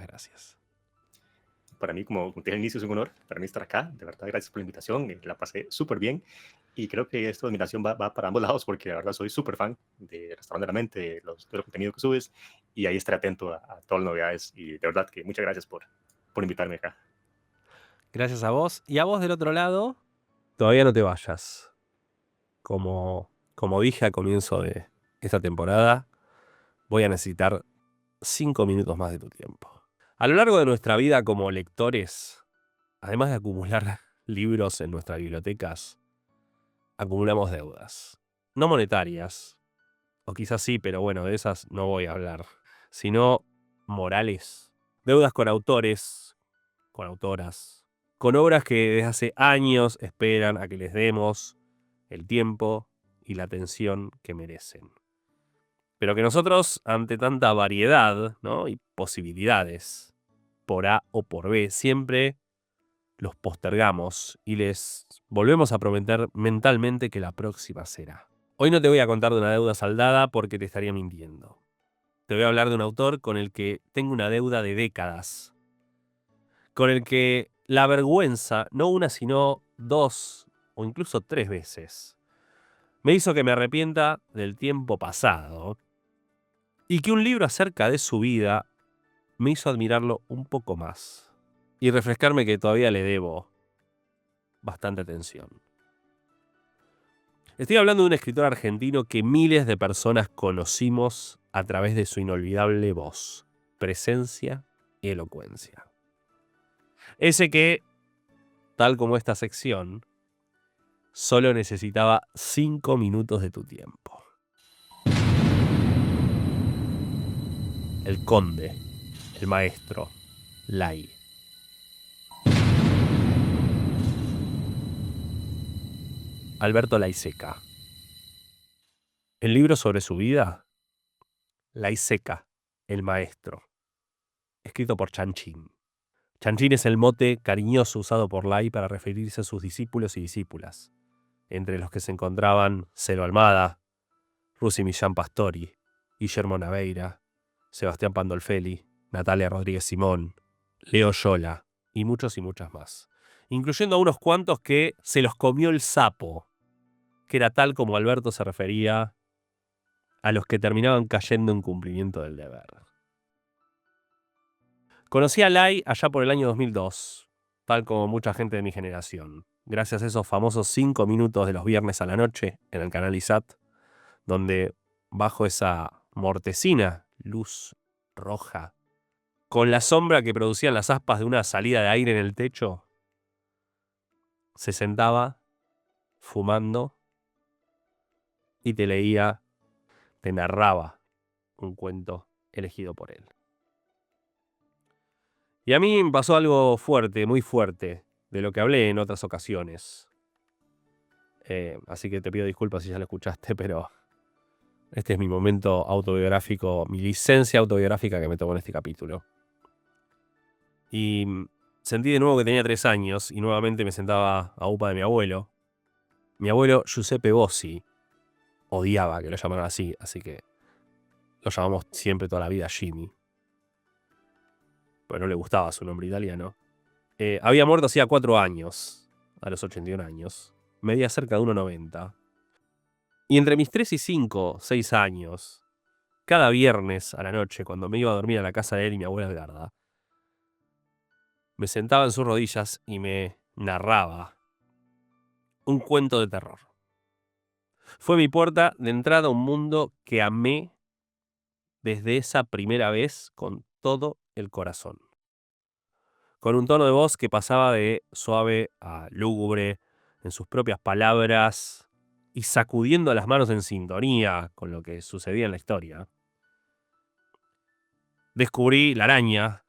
gracias. para mí, como te dije al inicio, es un honor para mí estar acá. De verdad, gracias por la invitación. La pasé súper bien. Y creo que esta admiración va para ambos lados, porque la verdad soy súper fan de Restaurante de la Mente, de los contenidos que subes. Y ahí estaré atento a todas las novedades. Y de verdad que muchas gracias por invitarme acá. Gracias a vos. Y a vos del otro lado, todavía no te vayas. Como dije al comienzo de esta temporada, voy a necesitar 5 minutos más de tu tiempo. A lo largo de nuestra vida como lectores, además de acumular libros en nuestras bibliotecas, acumulamos deudas. No monetarias, o quizás sí, pero bueno, de esas no voy a hablar, sino morales. Deudas con autores, con autoras, con obras que desde hace años esperan a que les demos el tiempo y la atención que merecen. Pero que nosotros, ante tanta variedad, ¿no?, y posibilidades, por A o por B, siempre los postergamos y les volvemos a prometer mentalmente que la próxima será. Hoy no te voy a contar de una deuda saldada porque te estaría mintiendo. Te voy a hablar de un autor con el que tengo una deuda de décadas, con el que la vergüenza, no una sino 2 o incluso 3 veces, me hizo que me arrepienta del tiempo pasado y que un libro acerca de su vida me hizo admirarlo un poco más y refrescarme que todavía le debo bastante atención. Estoy hablando de un escritor argentino que miles de personas conocimos a través de su inolvidable voz, presencia y elocuencia. Ese que, tal como esta sección, solo necesitaba 5 minutos de tu tiempo. El conde, el maestro, Lai. Alberto Laiseca. El libro sobre su vida, Laiseca, el maestro, escrito por Chanchín. Chanchín es el mote cariñoso usado por Lai para referirse a sus discípulos y discípulas, entre los que se encontraban Celo Almada, Rusi Millán Pastori, Guillermo Naveira, Sebastián Pandolfelli, Natalia Rodríguez Simón, Leo Yola y muchos y muchas más, incluyendo a unos cuantos que se los comió el sapo, que era tal como Alberto se refería a los que terminaban cayendo en cumplimiento del deber. Conocí a Lai allá por el año 2002, tal como mucha gente de mi generación, gracias a esos famosos 5 minutos de los viernes a la noche en el canal ISAT, donde bajo esa mortecina luz roja, con la sombra que producían las aspas de una salida de aire en el techo, se sentaba fumando y te leía, te narraba un cuento elegido por él. Y a mí me pasó algo fuerte, muy fuerte, de lo que hablé en otras ocasiones. Así que te pido disculpas si ya lo escuchaste, pero este es mi momento autobiográfico, mi licencia autobiográfica que me tomó en este capítulo. Y sentí de nuevo que tenía 3 años y nuevamente me sentaba a upa de mi abuelo. Mi abuelo Giuseppe Bossi odiaba que lo llamaran así que lo llamamos siempre toda la vida Jimmy. Pero no le gustaba su nombre italiano. Había muerto hacía 4 años, a los 81 años. Medía cerca de 1,90. Y entre mis 3 y 5, 6 años, cada viernes a la noche, cuando me iba a dormir a la casa de él y mi abuela Edgarda, me sentaba en sus rodillas y me narraba un cuento de terror. Fue mi puerta de entrada a un mundo que amé desde esa primera vez con todo el corazón. Con un tono de voz que pasaba de suave a lúgubre en sus propias palabras y sacudiendo las manos en sintonía con lo que sucedía en la historia. Descubrí La araña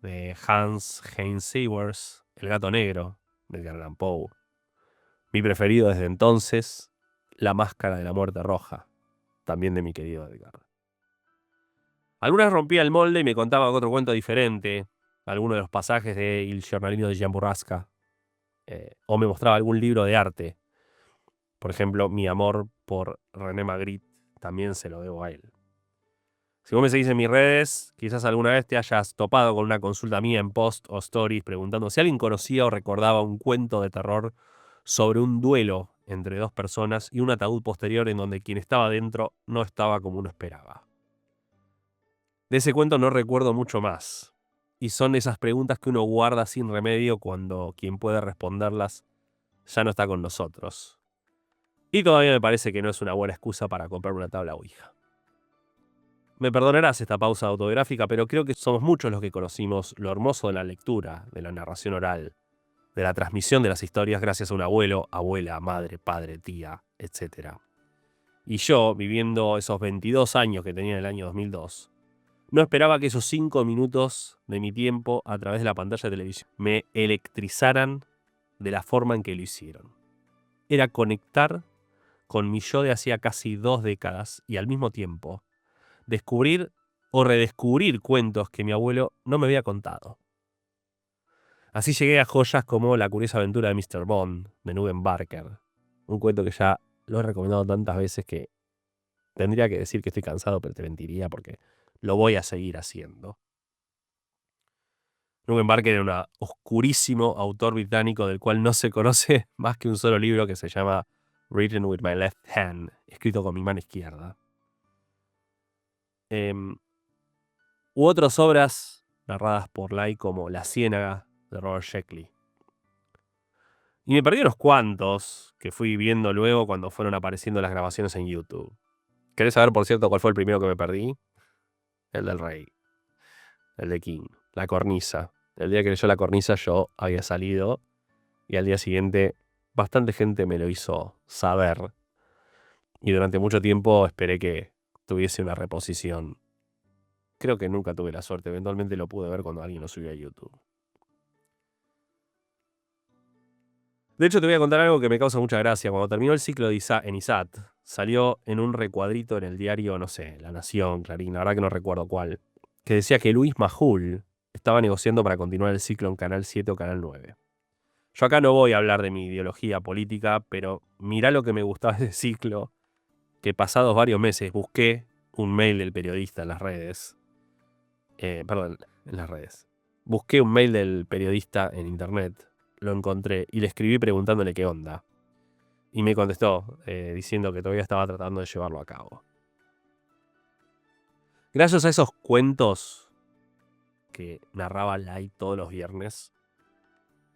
de Hans Heinz Sewers, El gato negro de Edgar Allan Poe. Mi preferido desde entonces, La máscara de la muerte roja, también de mi querido Edgar. Algunas rompía el molde y me contaba otro cuento diferente, alguno de los pasajes de Il giornalino de Jean Burrasca, o me mostraba algún libro de arte. Por ejemplo, mi amor por René Magritte también se lo debo a él. Si vos me seguís en mis redes, quizás alguna vez te hayas topado con una consulta mía en post o stories preguntando si alguien conocía o recordaba un cuento de terror sobre un duelo entre dos personas y un ataúd posterior en donde quien estaba dentro no estaba como uno esperaba. De ese cuento no recuerdo mucho más. Y son esas preguntas que uno guarda sin remedio cuando quien puede responderlas ya no está con nosotros. Y todavía me parece que no es una buena excusa para comprar una tabla Ouija. Me perdonarás esta pausa autobiográfica, pero creo que somos muchos los que conocimos lo hermoso de la lectura, de la narración oral, de la transmisión de las historias gracias a un abuelo, abuela, madre, padre, tía, etc. Y yo, viviendo esos 22 años que tenía en el año 2002, no esperaba que esos 5 minutos de mi tiempo a través de la pantalla de televisión me electrizaran de la forma en que lo hicieron. Era conectar con mi yo de hacía casi 2 décadas y al mismo tiempo descubrir o redescubrir cuentos que mi abuelo no me había contado. Así llegué a joyas como La curiosa aventura de Mr. Bond, de Nuben Barker, un cuento que ya lo he recomendado tantas veces que tendría que decir que estoy cansado, pero te mentiría porque lo voy a seguir haciendo. Nuben Barker era un oscurísimo autor británico del cual no se conoce más que un solo libro que se llama Written with my left hand, escrito con mi mano izquierda. U otras obras narradas por Lai como La Ciénaga de Robert Sheckley. Y me perdí unos cuantos que fui viendo luego cuando fueron apareciendo las grabaciones en YouTube. ¿Querés saber, por cierto, cuál fue el primero que me perdí? El del Rey. El de King. La cornisa. El día que leyó La cornisa yo había salido y al día siguiente bastante gente me lo hizo saber. Y durante mucho tiempo esperé que tuviese una reposición. Creo que nunca tuve la suerte. Eventualmente lo pude ver cuando alguien lo subió a YouTube. De hecho, te voy a contar algo que me causa mucha gracia. Cuando terminó el ciclo de en ISAT, salió en un recuadrito en el diario, no sé, La Nación, Clarín, la verdad que no recuerdo cuál, que decía que Luis Majul estaba negociando para continuar el ciclo en Canal 7 o Canal 9. Yo acá no voy a hablar de mi ideología política, pero mirá lo que me gustaba de ese ciclo, que pasados varios meses busqué un mail del periodista en las redes. En las redes. Busqué un mail del periodista en internet. Lo encontré y le escribí preguntándole qué onda. Y me contestó diciendo que todavía estaba tratando de llevarlo a cabo. Gracias a esos cuentos que narraba Lai todos los viernes,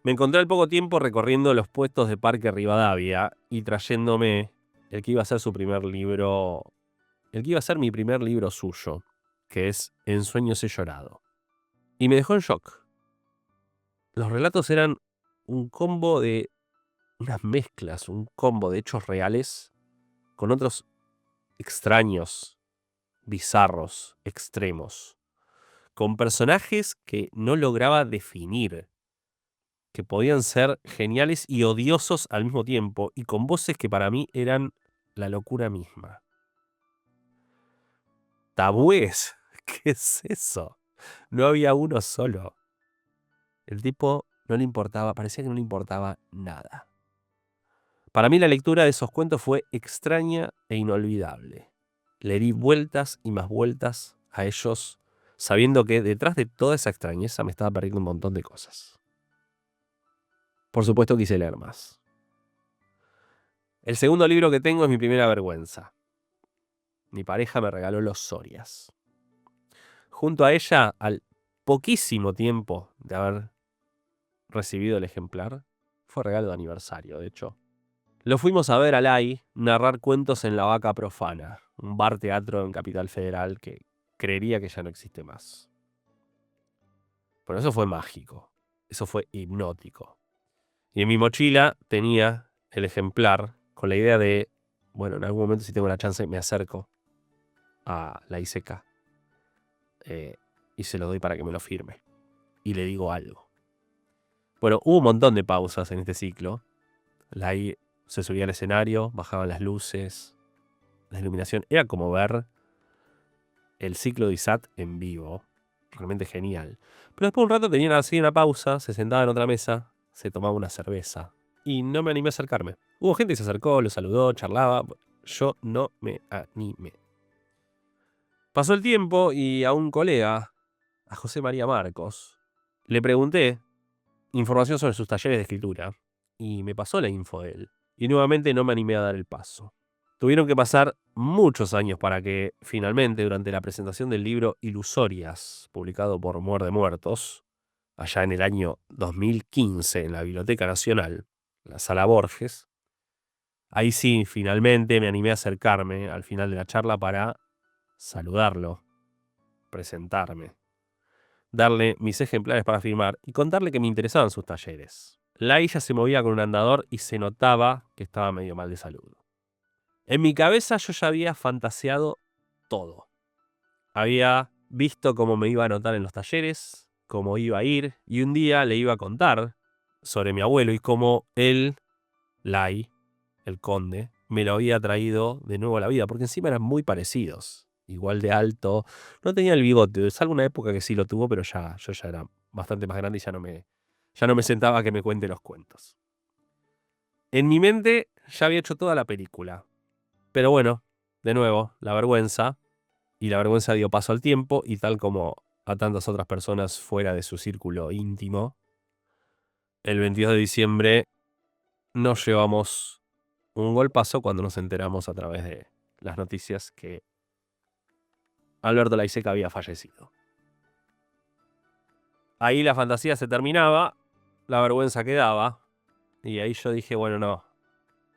me encontré al poco tiempo recorriendo los puestos de Parque Rivadavia y trayéndome el que iba a ser su primer libro, el que iba a ser mi primer libro suyo, que es En sueños he llorado. Y me dejó en shock. Los relatos eran un combo de unas mezclas, un combo de hechos reales con otros extraños, bizarros, extremos, con personajes que no lograba definir, que podían ser geniales y odiosos al mismo tiempo, y con voces que para mí eran la locura misma. Tabúes, ¿qué es eso? No había uno solo. El tipo no le importaba, parecía que no le importaba nada. Para mí la lectura de esos cuentos fue extraña e inolvidable. Le di vueltas y más vueltas a ellos, sabiendo que detrás de toda esa extrañeza me estaba perdiendo un montón de cosas. Por supuesto quise leer más. El segundo libro que tengo es Mi primera vergüenza. Mi pareja me regaló Los Sorias. Junto a ella, al poquísimo tiempo de haber recibido el ejemplar, fue regalo de aniversario, de hecho. Lo fuimos a ver a Lai narrar cuentos en La Vaca Profana, un bar teatro en Capital Federal que creería que ya no existe más. Pero eso fue mágico, eso fue hipnótico. Y en mi mochila tenía el ejemplar con la idea de, bueno, en algún momento si tengo la chance me acerco a la ICK y se lo doy para que me lo firme. Y le digo algo. Bueno, hubo un montón de pausas en este ciclo. Lai se subía al escenario, bajaban las luces, la iluminación. Era como ver el ciclo de ISAT en vivo. Realmente genial. Pero después de un rato tenían así una pausa, se sentaban en otra mesa, se tomaba una cerveza. Y no me animé a acercarme. Hubo gente que se acercó, lo saludó, charlaba. Yo no me animé. Pasó el tiempo y a un colega, a José María Marcos, le pregunté información sobre sus talleres de escritura y me pasó la info de él. Y nuevamente no me animé a dar el paso. Tuvieron que pasar muchos años para que finalmente, durante la presentación del libro Ilusorias, publicado por Muerde Muertos, allá en el año 2015 en la Biblioteca Nacional, la Sala Borges, ahí sí, finalmente me animé a acercarme al final de la charla para saludarlo, presentarme, darle mis ejemplares para firmar y contarle que me interesaban sus talleres. La ella se movía con un andador y se notaba que estaba medio mal de salud. En mi cabeza yo ya había fantaseado todo. Había visto cómo me iba a anotar en los talleres, cómo iba a ir, y un día le iba a contar sobre mi abuelo y cómo él, Lai, el conde, me lo había traído de nuevo a la vida, porque encima eran muy parecidos. Igual de alto, no tenía el bigote, es alguna época que sí lo tuvo, pero yo ya era bastante más grande y ya no me sentaba a que me cuente los cuentos. En mi mente ya había hecho toda la película. Pero bueno, de nuevo, la vergüenza dio paso al tiempo y tal como a tantas otras personas fuera de su círculo íntimo, el 22 de diciembre nos llevamos un golpazo cuando nos enteramos a través de las noticias que Alberto Laiseca había fallecido. Ahí la fantasía se terminaba, la vergüenza quedaba, y ahí yo dije, bueno,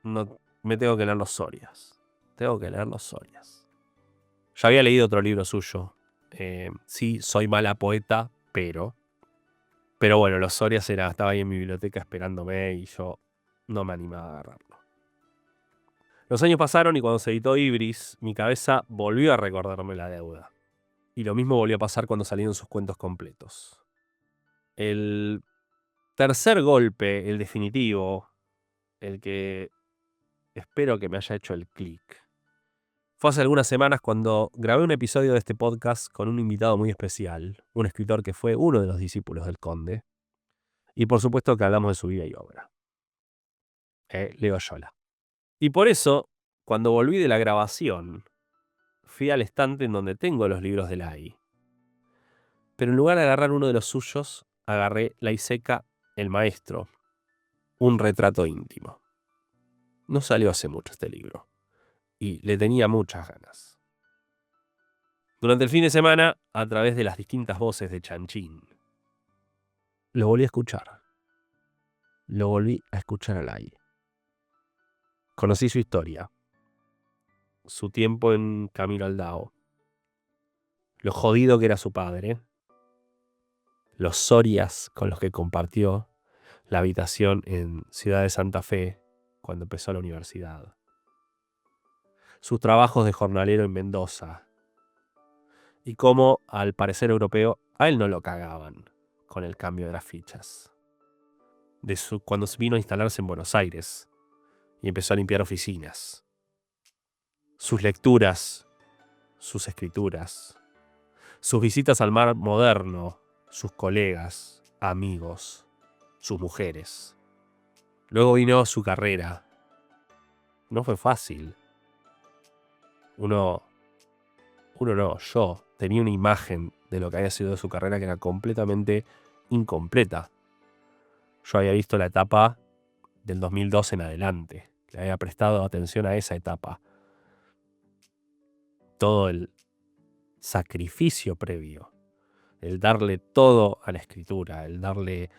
no me tengo que leer los Sorias. Ya había leído otro libro suyo. Sí, soy mala poeta, pero bueno, los Sorias estaba ahí en mi biblioteca esperándome y yo no me animaba a agarrarlo. Los años pasaron y cuando se editó Ibris, mi cabeza volvió a recordarme la deuda. Y lo mismo volvió a pasar cuando salieron sus cuentos completos. El tercer golpe, el definitivo, el que espero que me haya hecho el clic, fue hace algunas semanas cuando grabé un episodio de este podcast con un invitado muy especial, un escritor que fue uno de los discípulos del Conde, y por supuesto que hablamos de su vida y obra. Leo Yola. Y por eso, cuando volví de la grabación, fui al estante en donde tengo los libros de Lai. Pero en lugar de agarrar uno de los suyos, agarré Laiseca, el maestro, un retrato íntimo. No salió hace mucho este libro, y le tenía muchas ganas. Durante el fin de semana, a través de las distintas voces de Chanchín, lo volví a escuchar. Lo volví a escuchar a Lai. Conocí su historia, su tiempo en Camino al Dao, lo jodido que era su padre, los Sorias con los que compartió la habitación en Ciudad de Santa Fe cuando empezó la universidad, sus trabajos de jornalero en Mendoza y cómo, al parecer europeo, a él no lo cagaban con el cambio de las fichas. Cuando vino a instalarse en Buenos Aires y empezó a limpiar oficinas. Sus lecturas, sus escrituras, sus visitas al mar moderno, sus colegas, amigos, sus mujeres. Luego vino su carrera. No fue fácil. Yo tenía una imagen de lo que había sido de su carrera que era completamente incompleta. Yo había visto la etapa del 2002 en adelante. Le había prestado atención a esa etapa. Todo el sacrificio previo, el darle todo a la escritura, el darle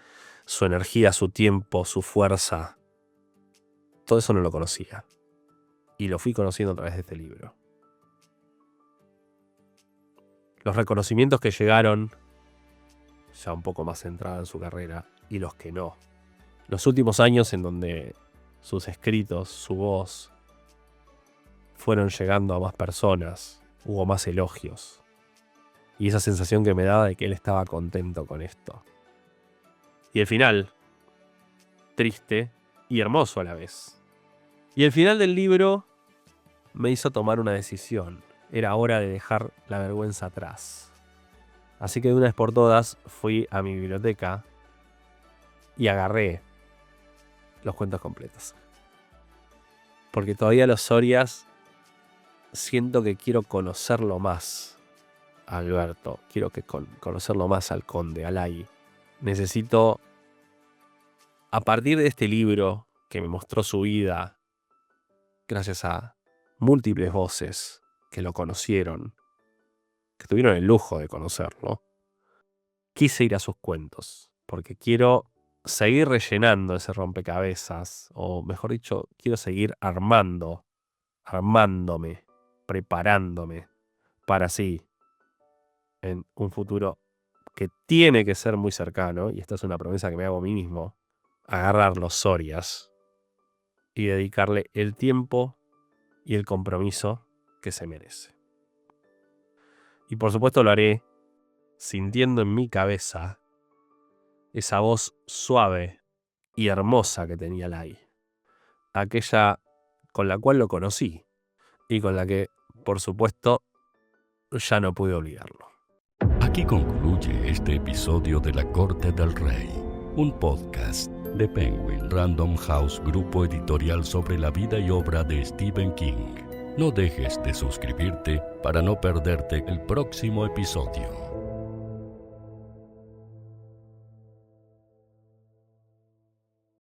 su energía, su tiempo, su fuerza, todo eso no lo conocía. Y lo fui conociendo a través de este libro. Los reconocimientos que llegaron, ya un poco más centrada en su carrera, y los que no. Los últimos años en donde sus escritos, su voz, fueron llegando a más personas, hubo más elogios. Y esa sensación que me daba de que él estaba contento con esto. Y el final, triste y hermoso a la vez. Y el final del libro me hizo tomar una decisión. Era hora de dejar la vergüenza atrás. Así que de una vez por todas fui a mi biblioteca y agarré los cuentos completos. Porque todavía los Sorias siento que quiero conocerlo más. Alberto, quiero conocerlo más al conde, Alay. Necesito, a partir de este libro que me mostró su vida, gracias a múltiples voces que lo conocieron, que tuvieron el lujo de conocerlo, quise ir a sus cuentos, porque quiero seguir rellenando ese rompecabezas, o mejor dicho, quiero seguir armándome, preparándome para así, en un futuro que tiene que ser muy cercano, y esta es una promesa que me hago a mí mismo, agarrar los Sorias y dedicarle el tiempo y el compromiso que se merece. Y por supuesto lo haré sintiendo en mi cabeza esa voz suave y hermosa que tenía Alay, aquella con la cual lo conocí y con la que, por supuesto, ya no pude olvidarlo. Aquí concluye este episodio de La Corte del Rey, un podcast de Penguin Random House, grupo editorial sobre la vida y obra de Stephen King. No dejes de suscribirte para no perderte el próximo episodio.